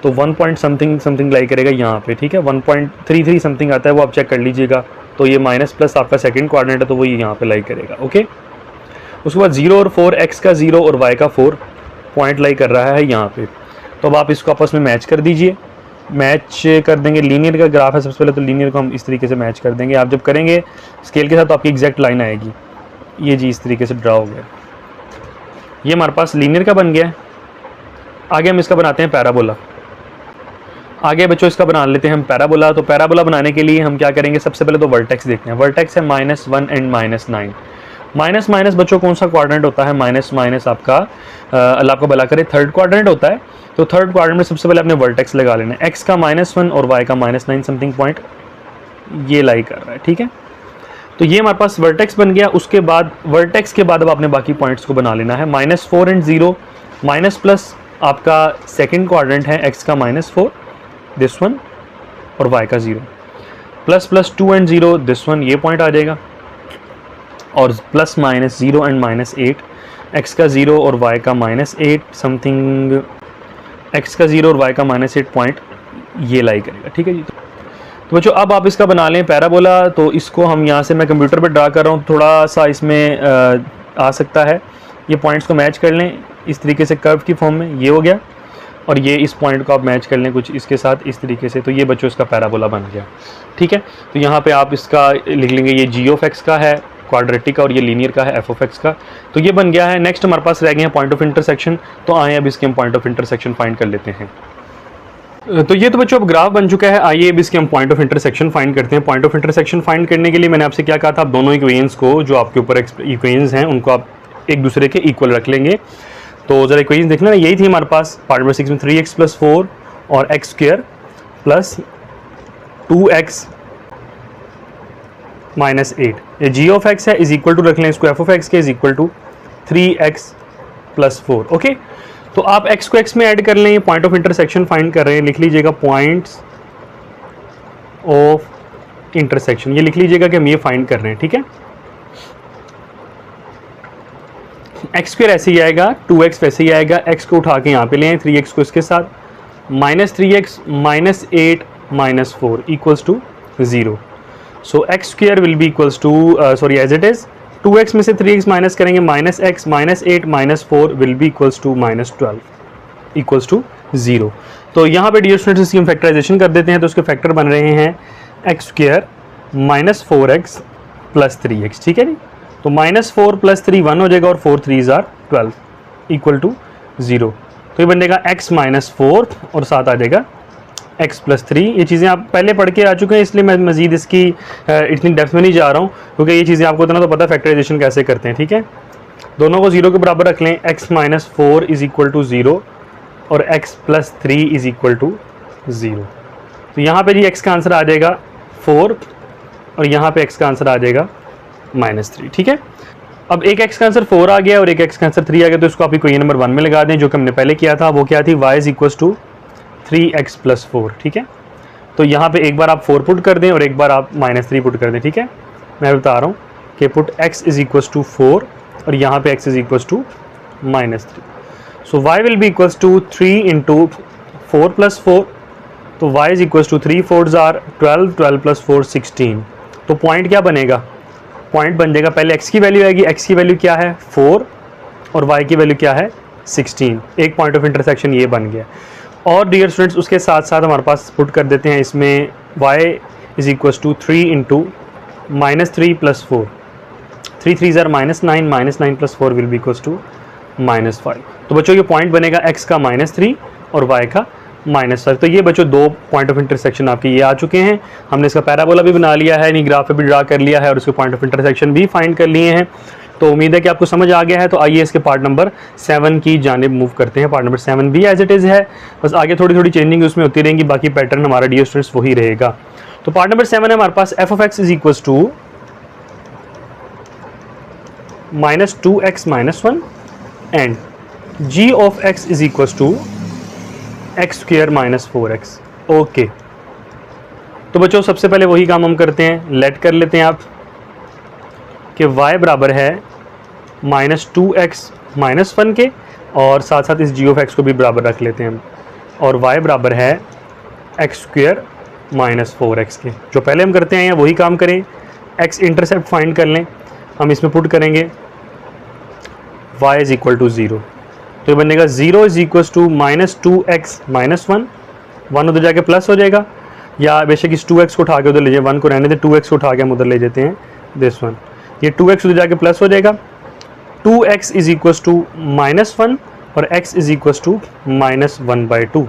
तो 1 पॉइंट समथिंग लाई करेगा यहाँ पे। ठीक है, 1.33 समथिंग आता है, वो आप चेक कर लीजिएगा। तो ये माइनस प्लस आपका सेकंड क्वाड्रेंट है, तो वो यहाँ पे लाई करेगा। ओके, उसके बाद 0 और 4, x का 0 और y का 4 पॉइंट लाई कर रहा है यहाँ पे। तो अब आप इसको आपस में मैच कर दीजिए, मैच कर देंगे। लीनियर का ग्राफ है, सबसे पहले तो लीनियर को हम इस तरीके से मैच कर देंगे। आप जब करेंगे स्केल के साथ तो आपकी एग्जैक्ट लाइन आएगी। ये जी इस तरीके से ड्रा हो गया, ये हमारे पास लीनियर का बन गया है। आगे हम इसका बनाते हैं पैराबोला। आगे बच्चों इसका बना लेते हैं हम पैराबोला। तो पैराबोला बनाने के लिए हम क्या करेंगे, सबसे पहले तो वर्टेक्स देखते हैं। वर्टेक्स है -1 एंड -9। माइनस माइनस बच्चों कौन सा क्वाड्रेंट होता है, माइनस माइनस आपका अल्लाह आपको भला करे थर्ड क्वाड्रेंट होता है। तो थर्ड क्वाड्रेंट में सबसे पहले आपने वर्टेक्स लगा लेना है। एक्स का -1 और वाई का -9 समथिंग पॉइंट ये लाई कर रहा है। ठीक है, तो ये हमारे पास वर्टेक्स बन गया। उसके बाद वर्टेक्स के बाद अब आपने बाकी पॉइंट्स को बना लेना है। -4 एंड 0 माइनस प्लस आपका सेकेंड क्वाड्रेंट है, एक्स का -4 दिस वन और वाई का 0 plus plus 2 and 0 this one, ये पॉइंट आ जाएगा। और प्लस माइनस 0 एंड -8 एक्स का 0 और वाई का -8 समथिंग, एक्स का 0 और वाई का -8 पॉइंट ये लाई करेगा। ठीक है जी, तो बच्चों अब आप इसका बना लें पैराबोला। तो इसको हम यहाँ से मैं कंप्यूटर पे ड्रा कर रहा हूँ, थोड़ा सा इसमें आ सकता है। ये पॉइंट्स को मैच कर लें इस तरीके से कर्व की फॉर्म में, ये हो गया। और ये इस पॉइंट को आप मैच कर लें कुछ इसके साथ इस तरीके से, तो ये बच्चों इसका पैराबोला बन गया। ठीक है, तो यहाँ पे आप इसका लिख लेंगे, ये जी ऑफ एक्स का है क्वाड्रेटिक का और ये लीनियर का है एफ ऑफ एक्स का। तो ये बन गया है। नेक्स्ट हमारे पास रह गए हैं पॉइंट ऑफ इंटरसेक्शन। तो आए अब इसके हम पॉइंट ऑफ इंटरसेक्शन फाइंड कर लेते हैं। तो ये तो बच्चों अब ग्राफ बन चुका है। आइए अब इसके हम पॉइंट ऑफ इंटरसेक्शन फाइंड करते हैं। पॉइंट ऑफ इंटरसेक्शन फाइंड करने के लिए मैंने आपसे क्या कहा था, आप दोनों इक्वेशंस को जो आपके ऊपर इक्वेशंस हैं उनको आप एक दूसरे के इक्वल रख लेंगे। तो जरा इक्वेशन देखना ना, यही थी हमारे पास पार्ट नंबर 6 में 3x + 4 और x स्क्वायर प्लस 2x -8। ये g ऑफ x है इज इक्वल टू रख लें इसको f ऑफ x के is equal to 3x + 4। Okay, तो आप x को x में ऐड कर लें। ये पॉइंट ऑफ इंटरसेक्शन फाइंड कर रहे हैं, लिख लीजिएगा पॉइंट्स ऑफ इंटरसेक्शन, ये लिख लीजिएगा कि हम ये फाइंड कर रहे हैं। ठीक है, एक्स स्क्वायर ऐसे ही आएगा, 2x वैसे ही आएगा, x को उठा के यहाँ पे ले आए, 3x को इसके साथ, -3x -8 -4 equals to 0। So x square will be equals to sorry as it is 2x में से 3x माइनस करेंगे, -x -8 -4 will be equals to -12 equals to 0। तो यहाँ पे डियर स्टूडेंट्स इसकी हम फैक्टराइजेशन कर देते हैं। तो उसके फैक्टर बन रहे हैं एक्स स्क्वायर -4x + 3x। ठीक है जी, तो -4 + 3 1 हो जाएगा और 4 3 = 12 इक्वल टू 0। तो ये बनेगा x -4 और साथ आ जाएगा x + 3। ये चीज़ें आप पहले पढ़ के आ चुके हैं, इसलिए मैं मज़ीद इसकी इतनी डेप्थ में नहीं जा रहा हूँ, क्योंकि ये चीज़ें आपको इतना तो पता है फैक्टराइजेशन कैसे करते हैं। ठीक है, दोनों को 0 के बराबर रख लें। x -4 = 0 और x + 3 = 0। तो यहाँ पे जी x का आंसर आ जाएगा 4 और यहाँ पे x का आंसर आ जाएगा -3। ठीक है, अब एक x का आंसर 4 आ गया और एक x का आंसर 3 आ गया, तो इसको आप इक्वेशन नंबर 1 में लगा दें, जो कि हमने पहले किया था। वो क्या थी? y = 3x + 4। ठीक है, तो यहाँ पे एक बार आप 4 पुट कर दें और एक बार आप -3 पुट कर दें। ठीक है, मैं बता रहा हूँ कि पुट x = 4 और यहाँ पे x = -3। So y will be equals to 3 × 4 + 4। तो y = 3 4s are 12, 12 + 4 16। तो पॉइंट क्या बनेगा? पॉइंट बन जाएगा, पहले x की वैल्यू आएगी, x की वैल्यू क्या है? 4 और y की वैल्यू क्या है? 16। एक पॉइंट ऑफ इंटरसेक्शन ये बन गया। और डियर स्टूडेंट्स, उसके साथ साथ हमारे पास पुट कर देते हैं इसमें y = 3 × -3 + 4। 3 3s are -9, -9 + 4 will be equals to -5। तो बच्चों ये पॉइंट बनेगा x का -3 और y का -5। तो ये बच्चों दो पॉइंट ऑफ इंटरसेक्शन आपके ये आ चुके हैं। हमने इसका पैराबोला भी बना लिया है, यानी ग्राफ पे भी ड्रा कर लिया है और उसके पॉइंट ऑफ इंटरसेक्शन भी फाइंड कर लिए हैं। तो उम्मीद है कि आपको समझ आ गया है। तो आइए इसके पार्ट नंबर 7 की जानिब मूव करते हैं। पार्ट नंबर 7 भी एज इट इज़ है, बस आगे थोड़ी थोड़ी चेंजिंग उसमें होती रहेंगी, बाकी पैटर्न हमारा डियर स्टूडेंट्स वही रहेगा। तो पार्ट नंबर 7 है हमारे पास f(x) = -2x - 1 and g(x) = x² - 4x। Okay, तो बच्चों सबसे पहले वही काम हम करते हैं, लेट कर लेते हैं आप कि y बराबर है -2x - 1 के, और साथ साथ इस g(x) को भी बराबर रख लेते हैं हम, और y बराबर है x² - 4x के। जो पहले हम करते हैं वही काम करें, x इंटरसेप्ट फाइंड कर लें। हम इसमें पुट करेंगे y = 0। तो ये बनेगा 0 = -2x - 1, 1 उधर जाके प्लस हो जाएगा, या बेशक इस 2x को उठा के उधर ले जाए, 1 को रहने दे, 2x को उठा के हम उधर ले जाते हैं दिस वन। ये 2x उधर जाके प्लस हो जाएगा, 2x = -1 और x = -1/2।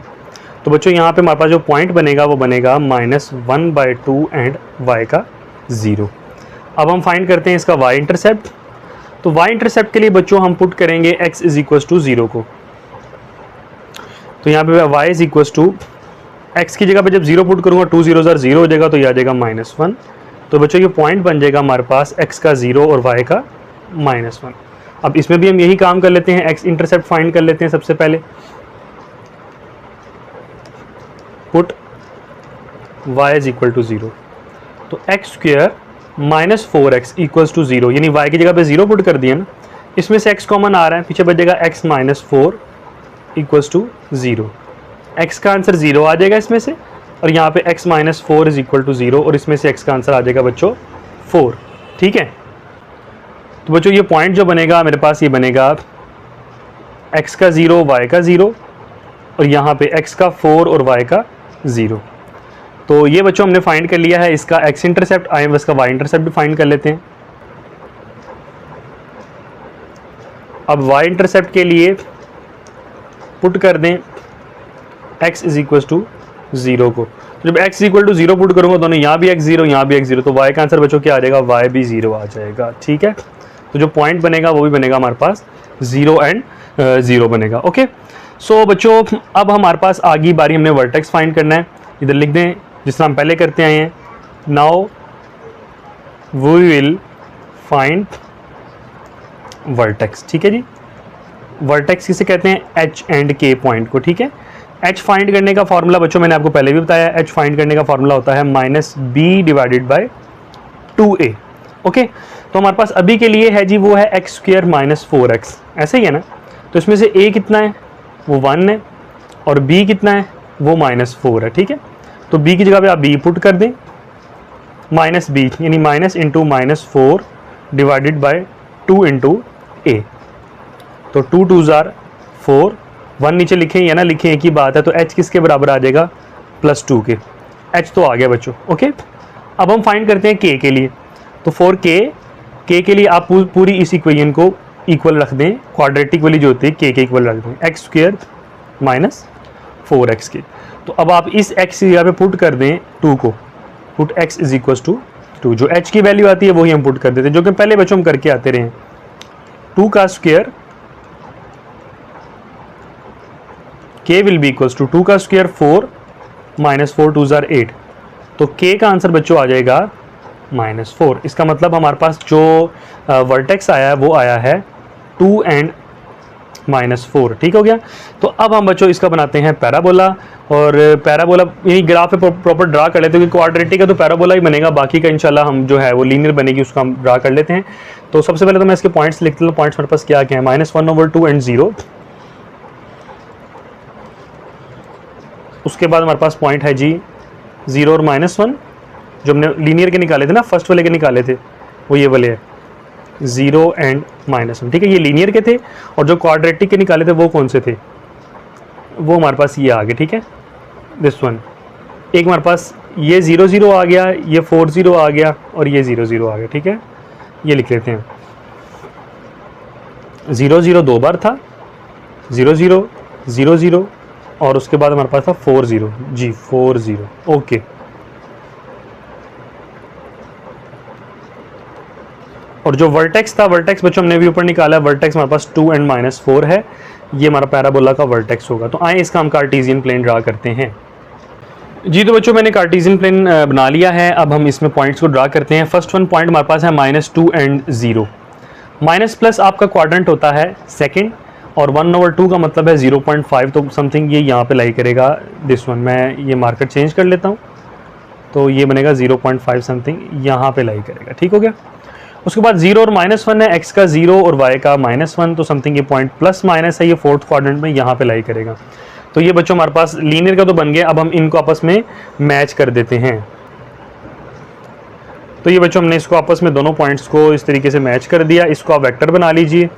तो बच्चों यहाँ पे हमारे पास जो पॉइंट बनेगा वो बनेगा -1/2 एंड y का 0। अब हम फाइंड करते हैं इसका y इंटरसेप्ट। तो y इंटरसेप्ट के लिए बच्चों हम पुट करेंगे x = 0 को। तो यहाँ पे y = x की जगह पे जब 0 पुट करूँगा 2 0s are 0 हो जाएगा, तो यह आ जाएगा -1। तो बच्चों ये पॉइंट बन जाएगा हमारे पास x का 0 और y का -1। अब इसमें भी हम यही काम कर लेते हैं, x इंटरसेप्ट फाइंड कर लेते हैं सबसे पहले। Put y = 0। तो x² - 4x = 0, यानी y की जगह पे 0 पुट कर दिया ना, इसमें से x कॉमन आ रहा है, पीछे बचेगा x - 4 = 0। x का आंसर 0 आ जाएगा इसमें से, और यहाँ पे x - 4 = 0, और इसमें से x का आंसर आ जाएगा बच्चों 4। ठीक है, तो बच्चों ये पॉइंट जो बनेगा मेरे पास, ये बनेगा x का 0 y का 0, और यहाँ पे x का 4 और y का 0। तो ये बच्चों हमने फाइंड कर लिया है इसका x इंटरसेप्ट। आए हम इसका y इंटरसेप्ट भी फाइंड कर लेते हैं। अब y इंटरसेप्ट के लिए पुट कर दें x = 0 को। तो जब x = 0 पुट करूँगा, दोनों यहाँ भी x 0 यहाँ भी x 0, तो y का आंसर बच्चों क्या आ जाएगा? y भी 0 आ जाएगा। ठीक है, तो जो पॉइंट बनेगा वो भी बनेगा हमारे पास 0 एंड 0 बनेगा। ओके, सो बच्चों अब हमारे पास आगे बारी, हमने वर्टेक्स फाइंड करना है। इधर लिख दें जिस तरह हम पहले करते आए हैं। Now we will find vertex. ठीक है जी, वर्टेक्स किसे कहते हैं? h एंड k पॉइंट को। ठीक है, h फाइंड करने का फॉर्मूला बच्चों मैंने आपको पहले भी बताया, h फाइंड करने का फॉर्मूला होता है -b/2a। ओके, तो हमारे पास अभी के लिए है जी वो है x² - 4x, ऐसे ही है ना। तो इसमें से a कितना है? वो 1 है, और b कितना है? वो -4 है। ठीक है, तो b की जगह पे आप b पुट कर दें, -b यानी -(-4) / 2 × a। तो 2 2s are 4, 1 नीचे लिखें या ना लिखें एक ही बात है। तो h किसके बराबर आ जाएगा? +2 के। h तो आ गया बच्चों। ओके, अब हम फाइंड करते हैं k के लिए। तो 4k के लिए आप पूरी इस इक्वेशन को इक्वल रख दें, क्वाड्रेटिक वाली जो होती है के इक्वल रख दें, एक्स स्क्वायर माइनस 4x के। तो अब आप इस x की जगह पे पुट कर दें 2 को, put x is equal to 2, जो h की वैल्यू आती है वही हम पुट कर देते हैं, जो कि पहले बच्चों हम करके आते रहे। 2 का square k will be equal to 2 का स्क्वायर 4 माइनस 4 2 जार 8, तो k का आंसर बच्चों आ जाएगा -4। इसका मतलब हमारे पास जो वर्टेक्स आया है वो आया है 2 एंड -4। ठीक हो गया। तो अब हम बच्चों इसका बनाते हैं पैराबोला, और पैराबोला यही ग्राफ पे प्रॉपर ड्रा कर लेते हैं, क्योंकि क्वाड्रेटिक है तो पैराबोला ही बनेगा, बाकी का इंशाल्लाह हम जो है वो लीनियर बनेगी, उसका हम ड्रा कर लेते हैं। तो सबसे पहले तो मैं इसके पॉइंट्स लिख लेता हूँ। पॉइंट्स मेरे पास क्या क्या है, -1/2 एंड 0। उसके बाद हमारे पास पॉइंट है जी 0 और -1, जो हमने लीनियर के निकाले थे ना, फर्स्ट वाले के निकाले थे, वो ये वाले है 0 एंड -1। ठीक है, ये लीनियर के थे, और जो क्वाड्रेटिक के निकाले थे वो कौन से थे, वो हमारे पास ये आ गए। ठीक है, दिस वन। एक हमारे पास ये 0 0 आ गया, ये 4 0 आ गया, और ये 0 0 आ गया। ठीक है, ये लिख लेते हैं। 0 0 दो बार था, 0 0 0 0, और उसके बाद हमारे पास था 4 0 जी, 4 0। ओके, और जो वर्टेक्स था, वर्टेक्स बच्चों हमने भी ऊपर निकाला, वर्टेक्स हमारे पास 2 एंड -4 है, ये हमारा पैराबोला का वर्टेक्स होगा। तो आए इसका हम कार्टेशियन प्लेन ड्रा करते हैं जी। तो बच्चों मैंने कार्टेशियन प्लेन बना लिया है, अब हम इसमें पॉइंट्स को ड्रा करते हैं। फर्स्ट वन पॉइंट हमारे पास है -2 एंड 0। माइनस प्लस आपका क्वाड्रेंट होता है सेकंड, और 1/2 का मतलब है 0.5, तो समथिंग ये यहाँ पे लाई करेगा। दिस वन, मैं ये मार्कर चेंज कर लेता हूँ, तो ये बनेगा 0.5 समथिंग यहाँ पे लाई करेगा। ठीक हो गया। उसके बाद 0 और -1 है, x का 0 और y का -1, तो समथिंग ये पॉइंट प्लस माइनस है, ये फोर्थ क्वाड्रेंट में यहाँ पे लाई करेगा। तो ये बच्चों हमारे पास लीनियर का तो बन गया। अब हम इनको आपस में मैच कर देते हैं। तो ये बच्चों हमने इसको आपस में दोनों पॉइंट्स को इस तरीके से मैच कर दिया। इसको आप वेक्टर बना लीजिए,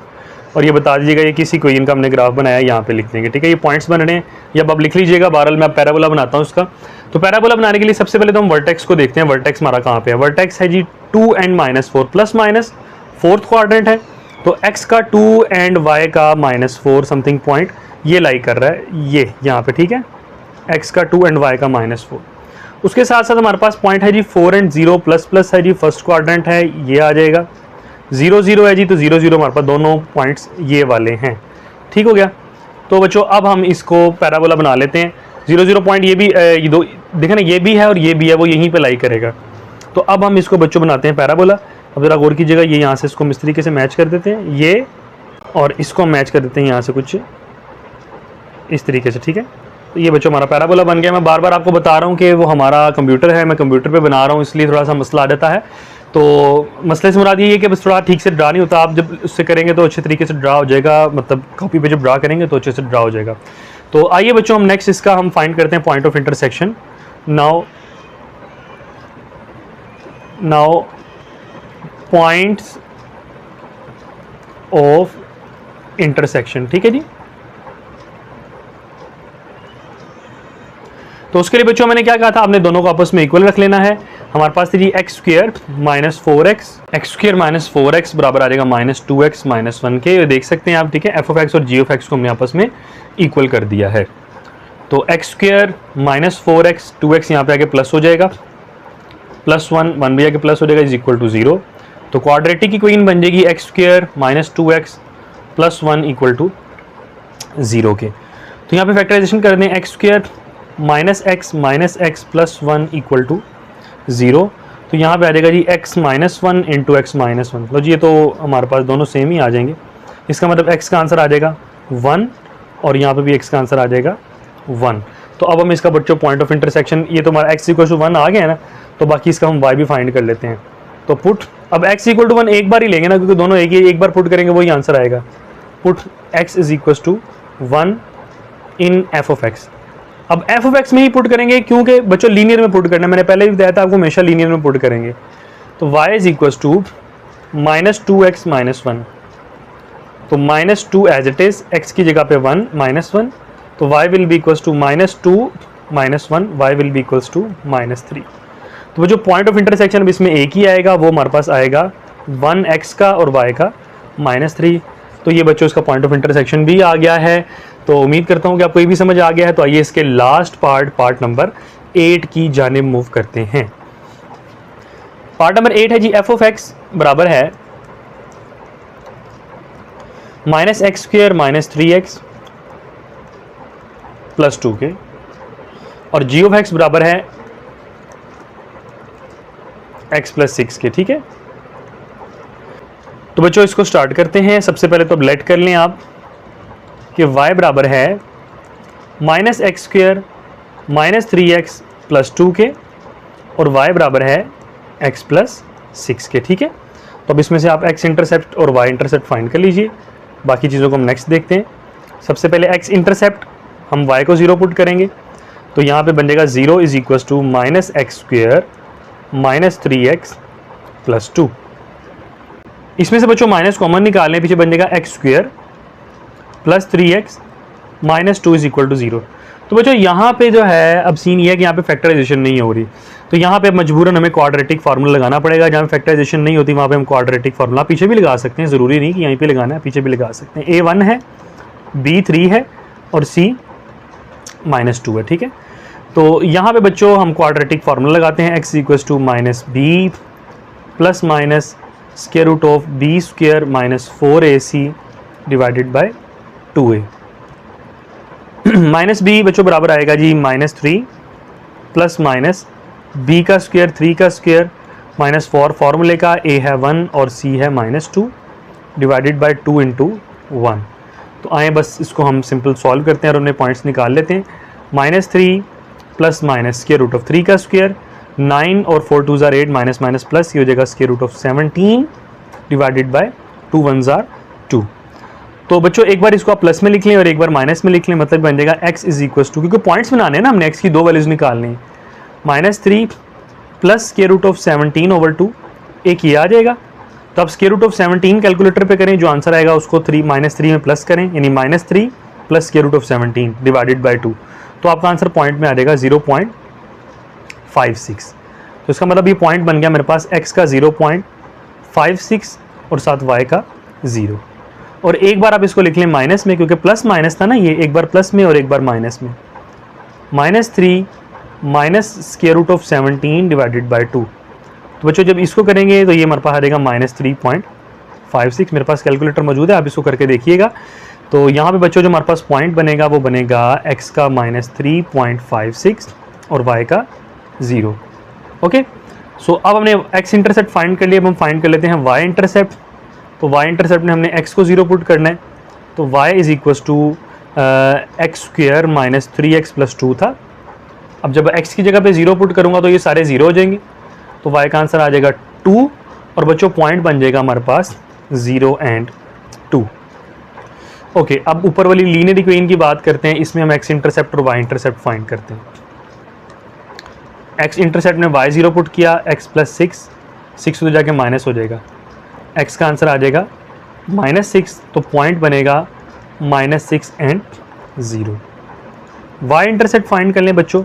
और ये बता दीजिएगा ये किसी कोई इनका हमने ग्राफ बनाया, यहाँ पे लिख देंगे। ठीक है, ये पॉइंट्स बन रहे हैं, या अब लिख लीजिएगा। बहरहाल मैं पैराबोला बनाता हूँ इसका। तो पैराबोला बनाने के लिए सबसे पहले तो हम वर्टेक्स को देखते हैं। वर्टेक्स हमारा कहाँ पे है, वर्टेक्स है जी 2 and -4, plus minus fourth quadrant है, तो x का 2 एंड y का -4 समथिंग पॉइंट ये लाई कर रहा है, ये यहाँ पे। ठीक है, x का 2 एंड y का -4। उसके साथ साथ हमारे पास पॉइंट है जी 4 एंड 0, प्लस प्लस है जी, फर्स्ट क्वाड्रेंट है, ये आ जाएगा। 0 0 है जी, तो 0 0 हमारे पास दोनों पॉइंट्स ये वाले हैं। ठीक हो गया। तो बच्चों अब हम इसको पैराबोला बना लेते हैं। 0 0 पॉइंट ये भी ये दो देखें ना, ये भी है और ये भी है, वो यहीं पे लाई करेगा। तो अब हम इसको बच्चों बनाते हैं पैराबोला। अब जरा गौर कीजिएगा, ये यहाँ से इसको इस तरीके से मैच कर देते हैं, ये और इसको मैच कर देते हैं यहाँ से कुछ इस तरीके से। ठीक है, तो ये बच्चों हमारा पैराबोला बन गया। मैं बार बार आपको बता रहा हूँ कि वो हमारा कंप्यूटर है, मैं कंप्यूटर पे बना रहा हूँ, इसलिए थोड़ा सा मसला आ जाता है। तो मसले से मुराद ये है कि बस थोड़ा ठीक से ड्रा नहीं होता। आप जब उससे करेंगे तो अच्छे तरीके से ड्रा हो जाएगा, मतलब कॉपी पे जब ड्रा करेंगे तो अच्छे से ड्रा हो जाएगा। तो आइए बच्चों हम नेक्स्ट इसका हम फाइंड करते हैं point of intersection. Now points of intersection. ठीक है जी। तो उसके लिए बच्चों मैंने क्या कहा था, आपने दोनों को आपस में इक्वल रख लेना है। हमारे पास थी जी x square minus 4x, x square minus 4x बराबर आ जाएगा -2x -1 के। देख सकते हैं आप। ठीक है, f ऑफ x और g ऑफ x को हमने आपस में इक्वल कर दिया है। तो x square minus 4x 2x यहाँ पे आके प्लस हो जाएगा, +1 भी आके प्लस हो जाएगा, इज इक्वल टू 0। तो क्वाड्रेटिक इक्वेशन बन जाएगी x square minus 2x +1 equal to 0 के। तो यहाँ पे फैक्टराइजेशन कर दें, x square minus x plus 1 equal to 0। तो यहाँ पे आ जाएगा जी x minus 1 into x minus 1। लो जी, ये तो हमारे पास दोनों सेम ही आ जाएंगे। इसका मतलब x का आंसर आ जाएगा 1, और यहाँ पे भी x का आंसर आ जाएगा 1। तो अब हम इसका बच्चों पॉइंट ऑफ इंटरसेक्शन, ये तो हमारा x इक्वल टू 1 आ गया है ना, तो बाकी इसका हम y भी फाइंड कर लेते हैं। तो पुट, अब x इक्वल टू 1 एक बार ही लेंगे ना, क्योंकि दोनों एक बार पुट करेंगे वही आंसर आएगा। Put x is equal to 1 in f of x। अब f ऑफ x में ही पुट करेंगे, क्योंकि बच्चों लीनियर में पुट करना है, मैंने पहले भी बताया था आपको, हमेशा लीनियर में पुट करेंगे। तो y is equal to -2x -1। तो -2 एज इट इज, x की जगह पे 1 -1, तो y will be equals to -2 -1, y will be equals to -3। तो वो जो पॉइंट ऑफ इंटरसेक्शन अब इसमें एक ही आएगा, वो हमारे पास आएगा 1x का और y का -3। तो ये बच्चों इसका पॉइंट ऑफ इंटरसेक्शन भी आ गया है। तो उम्मीद करता हूँ कि आपको ये भी समझ आ गया है। तो आइए इसके लास्ट पार्ट नंबर 8 की जानिब मूव करते हैं। पार्ट नंबर 8 है जी, f ऑफ x बराबर है -x² -3x + 2 के, और g ऑफ x बराबर है x + 6 के। ठीक है, तो बच्चों इसको स्टार्ट करते हैं। सबसे पहले तो अब लेट कर लें आप कि y बराबर है -x² -3x + 2 के, और y बराबर है x + 6 के। ठीक है, तो अब इसमें से आप x इंटरसेप्ट और y इंटरसेप्ट फाइंड कर लीजिए। बाकी चीज़ों को हम नेक्स्ट देखते हैं। सबसे पहले x इंटरसेप्ट हम y को 0 पुट करेंगे, तो यहाँ पे बनेगा 0 = -x² -3x + 2। इसमें से बच्चों माइनस कॉमन निकालने, पीछे बन जाएगा x² + 3x -2 = 0। तो बच्चों यहाँ पे जो है अब सीन ये है कि यहाँ पे फैक्टराइजेशन नहीं हो रही, तो यहाँ पे मजबूरन हमें क्वाड्रेटिक फार्मूला लगाना पड़ेगा। जहाँ पे फैक्टराइजेशन नहीं होती वहाँ पे हम क्वाड्रेटिक फार्मूला पीछे भी लगा सकते हैं, ज़रूरी नहीं कि यहीं पे लगाना है, पीछे भी लगा सकते हैं। A1 है, B 3 है और C -2 है। ठीक है, तो यहाँ पे बच्चों हम क्वाड्रेटिक फार्मूला लगाते हैं। x = -b ± √b² - 4ac / 2a। -b बच्चों बराबर आएगा जी -3 ± b² 3² -4, फार्मूले का a है 1 और c है -2 / 2 × 1। तो आए बस इसको हम सिंपल सॉल्व करते हैं और उन्हें पॉइंट्स निकाल लेते हैं। -3 ± √3², 9 और 4 2s are 8, माइनस प्लस ये हो जाएगा √17 / 2 1s are 2। तो बच्चों एक बार इसको आप प्लस में लिख लें और एक बार माइनस में लिख लें, मतलब बन जाएगा x = क्योंकि पॉइंट्स बनाने हैं ना हमने, x की 2 वैल्यूज निकालनी है। -3 + √17/2, एक ये आ जाएगा। तो आप √17 कैलकुलेटर पे करें, जो आंसर आएगा उसको -3 में प्लस करें, यानी -3 + √17 / 2, तो आपका आंसर पॉइंट में आ जाएगा 0.56। तो इसका मतलब ये पॉइंट बन गया मेरे पास x का 0.56 और साथ y का 0। और एक बार आप इसको लिख लें माइनस में, क्योंकि प्लस माइनस था ना ये, एक बार प्लस में और एक बार माइनस में। -3 -√17 / 2। तो बच्चों जब इसको करेंगे तो ये हमारे पास आ जाएगा -3.56। मेरे पास कैलकुलेटर मौजूद है, आप इसको करके देखिएगा। तो यहाँ पे बच्चों जो हमारे पास पॉइंट बनेगा वो बनेगा x का -3.56 और y का 0। ओके, सो अब हमने x इंटरसेप्ट फाइंड कर लिया। अब हम फाइंड कर लेते हैं y इंटरसेप्ट। तो y इंटरसेप्ट में हमने x को 0 पुट करना है, तो y = x² -3x + 2 था। अब जब x की जगह पे 0 पुट करूँगा तो ये सारे 0 हो जाएंगे, तो y का आंसर आ जाएगा 2 और बच्चों पॉइंट बन जाएगा हमारे पास 0 और 2। ओके, अब ऊपर वाली लीनियर इक्वेशन की बात करते हैं। इसमें हम x इंटरसेप्ट और y इंटरसेप्ट फाइंड करते हैं। x इंटरसेप्ट में y 0 पुट किया, x + 6 तो जाके माइनस हो जाएगा, x का आंसर आ जाएगा -6, तो पॉइंट बनेगा -6 और 0। y इंटरसेप्ट फाइंड कर लें बच्चों।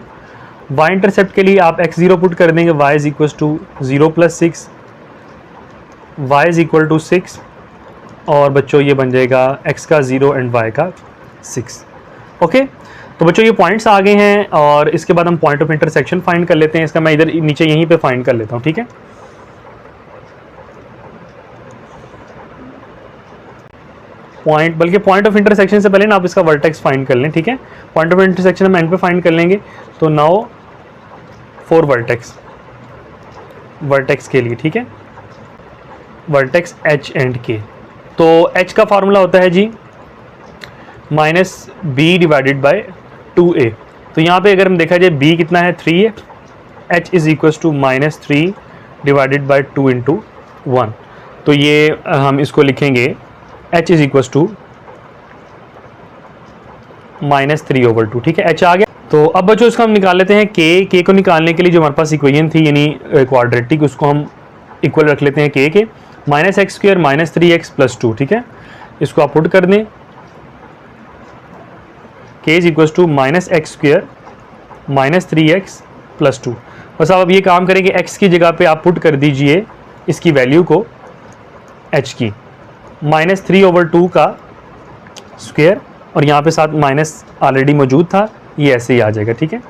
y इंटरसेप्ट के लिए आप x 0 पुट कर देंगे, y = 0 + 6, y = 6 और बच्चों ये बन जाएगा x का 0 और y का 6। ओके, तो बच्चों ये पॉइंट्स आ गए हैं और इसके बाद हम पॉइंट ऑफ इंटरसेक्शन फाइंड कर लेते हैं। इसका मैं इधर नीचे यहीं पे फाइंड कर लेता हूँ। ठीक है, पॉइंट ऑफ इंटरसेक्शन से पहले ना आप इसका वर्टेक्स फाइंड कर लें। ठीक है, पॉइंट ऑफ इंटरसेक्शन हम एंड पे फाइंड कर लेंगे। तो नाउ फॉर वर्टेक्स के लिए, ठीक है, वर्टेक्स h एंड k। तो h का फार्मूला होता है जी -b / 2a। तो यहाँ पे अगर हम देखा जाए b कितना है 3 है, h = -3 / 2 × 1। तो ये हम इसको लिखेंगे h = -3/2। ठीक है, h आ गया। तो अब बच्चों इसको हम निकाल लेते हैं k को निकालने के लिए जो हमारे पास इक्वेशन थी यानी क्वाड्रेटिक, उसको हम इक्वल रख लेते हैं k के, -x² -3x + 2। ठीक है, इसको आप पुट कर दें, k = -x² -3x + 2। बस आप अब ये काम करेंगे, x की जगह पे आप पुट कर दीजिए इसकी वैल्यू को, एच की, -3/2 का स्क्वायर, और यहाँ पे साथ माइनस ऑलरेडी मौजूद था, ये ऐसे ही आ जाएगा, ठीक है।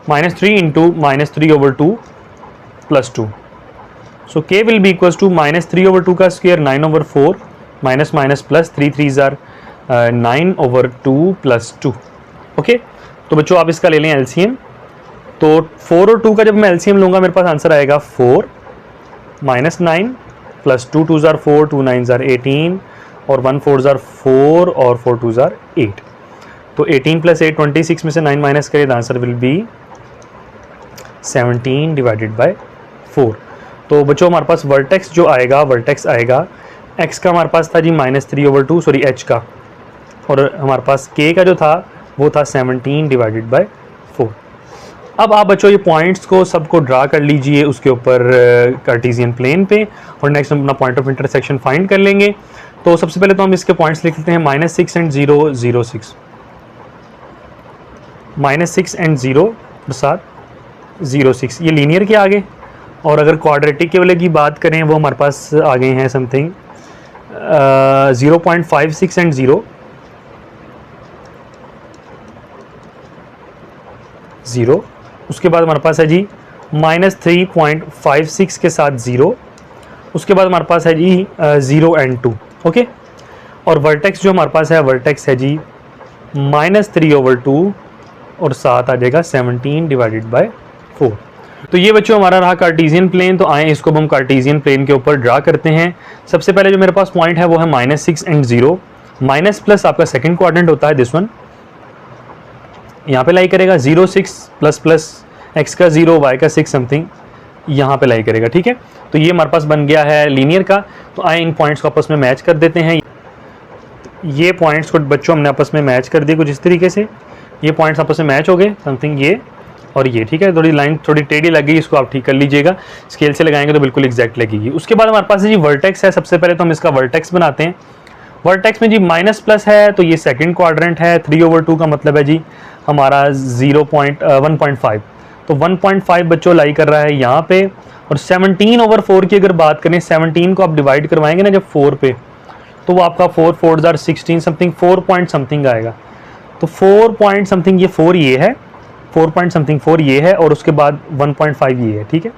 -3 into -3/2 + 2, so k will be equals to -3/2 का स्क्वायर 9/4 माइनस माइनस प्लस 3 3 ज़ार 9/2 + 2। ओके, तो बच्चों आप इसका ले लें एलसीएम। तो 4 और 2 का जब मैं एलसीएम लूँगा मेरे पास आंसर आएगा 4 -9 + 2 2 ज़ार 4 2 9 ज़ार 18 और 1 4 ज़ार 4 और 4 2 ज़ार 8। तो 18 + 8 26 में से 9 माइनस करें तो आंसर विल बी 17/4। तो बच्चों हमारे पास वर्टेक्स जो आएगा, वर्टेक्स आएगा x का हमारे पास था जी -3/2, सॉरी h का, और हमारे पास k का जो था वो था 17/4। अब आप बच्चों ये पॉइंट्स को सबको ड्रा कर लीजिए उसके ऊपर कार्टेशियन प्लेन पे, और नेक्स्ट हम अपना पॉइंट ऑफ इंटरसेक्शन फाइंड कर लेंगे। तो सबसे पहले तो हम इसके पॉइंट्स लिख लेते हैं, -6 and 0 0 6, -6 and 0 और साथ 0 6, ये लीनियर के आगे। और अगर क्वाड्रेटिक के वाले की बात करें वो हमारे पास आ गए हैं समथिंग 0.56 and 0 0। उसके बाद हमारे पास है जी -3.56 के साथ 0। उसके बाद हमारे पास है जी 0 and 2। ओके, और वर्टेक्स जो हमारे पास है, वर्टेक्स है जी -3/2 और साथ आ जाएगा 17/4। तो ये बच्चों हमारा रहा कार्टेशियन प्लेन। तो आए इसको हम कार्टेशियन प्लेन के ऊपर ड्रा करते हैं। सबसे पहले जो मेरे पास पॉइंट है वो है -6 and 0, माइनस प्लस आपका सेकंड क्वाड्रेंट होता है दिस वन, यहाँ पे लाई करेगा 0 6 प्लस प्लस x का 0 y का 6 समथिंग यहाँ पे लाई करेगा, ठीक है। तो ये हमारे पास बन गया है लीनियर का। तो आए इन पॉइंट्स को आपस में मैच कर देते हैं। ये पॉइंट्स को बच्चों हमने आपस में मैच कर दिए कुछ इस तरीके से, ये पॉइंट्स आपस में मैच हो गए समथिंग ये और ये, ठीक है। थोड़ी लाइन थोड़ी टेढ़ी लग गई, इसको आप ठीक कर लीजिएगा, स्केल से लगाएंगे तो बिल्कुल एग्जैक्ट लगेगी। उसके बाद हमारे पास जी वर्टेक्स है। सबसे पहले तो हम इसका वर्टेक्स बनाते हैं। वर्टेक्स में जी माइनस प्लस है तो ये सेकंड क्वाड्रेंट है, 3/2 का मतलब है जी हमारा 1.5। तो 1.5 बच्चों लाई कर रहा है यहाँ पे। और 17/4 की अगर बात करें, 17 को आप डिवाइड करवाएंगे ना जब 4 पे, तो वो आपका 4 4 ज़ार 16 समथिंग 4 पॉइंट समथिंग आएगा। तो 4 पॉइंट समथिंग ये 4 ये है, 4 पॉइंट समथिंग 4 ये है, और उसके बाद 1.5 ये है, ठीक है।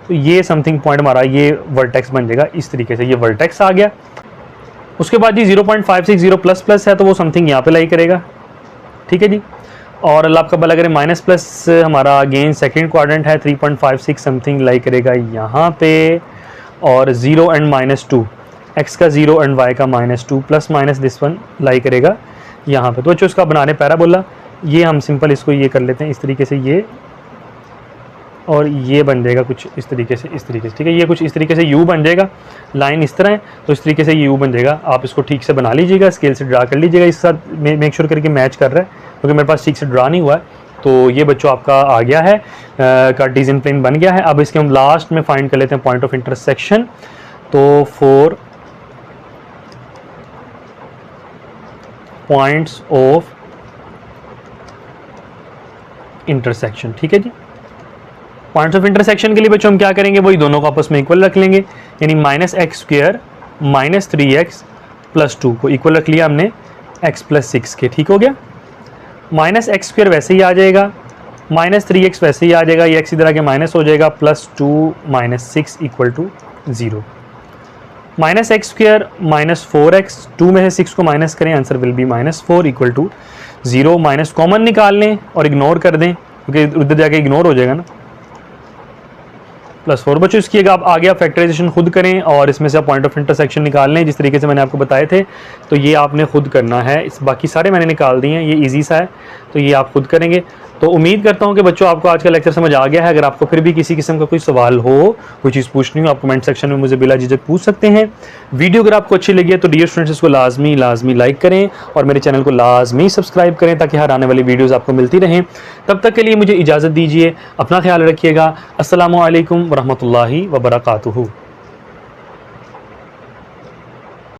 तो ये समथिंग पॉइंट हमारा ये वर्टेक्स बन जाएगा इस तरीके से, ये वर्टेक्स आ गया। उसके बाद जी 0.560 प्लस प्लस है तो वो समथिंग यहाँ पे लाई करेगा, ठीक है जी। और अल्लाह आपका भला करे, माइनस प्लस हमारा अगेन सेकंड क्वाड्रेंट है, 3.56 समथिंग लाई करेगा यहाँ पे। और 0 and -2, x का 0 and y का -2 प्लस माइनस दिस वन लाई करेगा यहाँ पे। तो बच्चों इसका बना रहे पैराबोला, ये हम सिंपल इसको ये कर लेते हैं इस तरीके से, ये और ये बन जाएगा कुछ इस तरीके से, इस तरीके से, ठीक है। ये कुछ इस तरीके से यू बन जाएगा, लाइन इस तरह है तो इस तरीके से ये यू बन जाएगा। आप इसको ठीक से बना लीजिएगा, स्केल से ड्रा कर लीजिएगा, इस साथ मेक श्योर करके मैच कर रहा है, क्योंकि मेरे पास ठीक से ड्रा नहीं हुआ है। तो ये बच्चों आपका आ गया है, कार्टेशियन प्लेन बन गया है। अब इसके हम लास्ट में फाइंड कर लेते हैं पॉइंट ऑफ इंटरसेक्शन। तो 4 पॉइंट्स ऑफ इंटरसेक्शन, ठीक है जी। पॉइंट्स ऑफ इंटरसेक्शन के लिए बच्चों हम क्या करेंगे, वही दोनों को आपस में इक्वल रख लेंगे, यानी -x² -3x + 2 को इक्वल रख लिया हमने x + 6 के, ठीक हो गया। -x² वैसे ही आ जाएगा, -3x वैसे ही आ जाएगा, ये x इधर आके माइनस हो जाएगा, +2 - 6 = 0। -x² -4x, 2 में से 6 को माइनस करें, answer will be -4 = 0। Minus common निकाल लें और इग्नोर कर दें, क्योंकि उधर जाके इग्नोर हो जाएगा ना, +4। बच्चों इसकी आप आगे आप फैक्टराइजेशन खुद करें और इसमें से आप पॉइंट ऑफ इंटरसेक्शन निकाल लें जिस तरीके से मैंने आपको बताए थे। तो ये आपने खुद करना है, इस बाकी सारे मैंने निकाल दिए हैं, ये इजी सा है, तो ये आप खुद करेंगे। तो उम्मीद करता हूँ कि बच्चों आपको आज का लेक्चर समझ आ गया है। अगर आपको फिर भी किसी किस्म का कोई सवाल हो, कोई चीज़ पूछनी हो, आप कमेंट सेक्शन में मुझे बिला झिझक पूछ सकते हैं। वीडियो अगर आपको अच्छी लगी है तो डियर स्टूडेंट्स इसको लाजमी लाइक करें और मेरे चैनल को लाजमी सब्सक्राइब करें ताकि हर आने वाली वीडियोज़ आपको मिलती रहें। तब तक के लिए मुझे इजाज़त दीजिए, अपना ख्याल रखिएगा। अस्सलामु अलैकुम वरहमतुल्लाहि वबरकातुहू।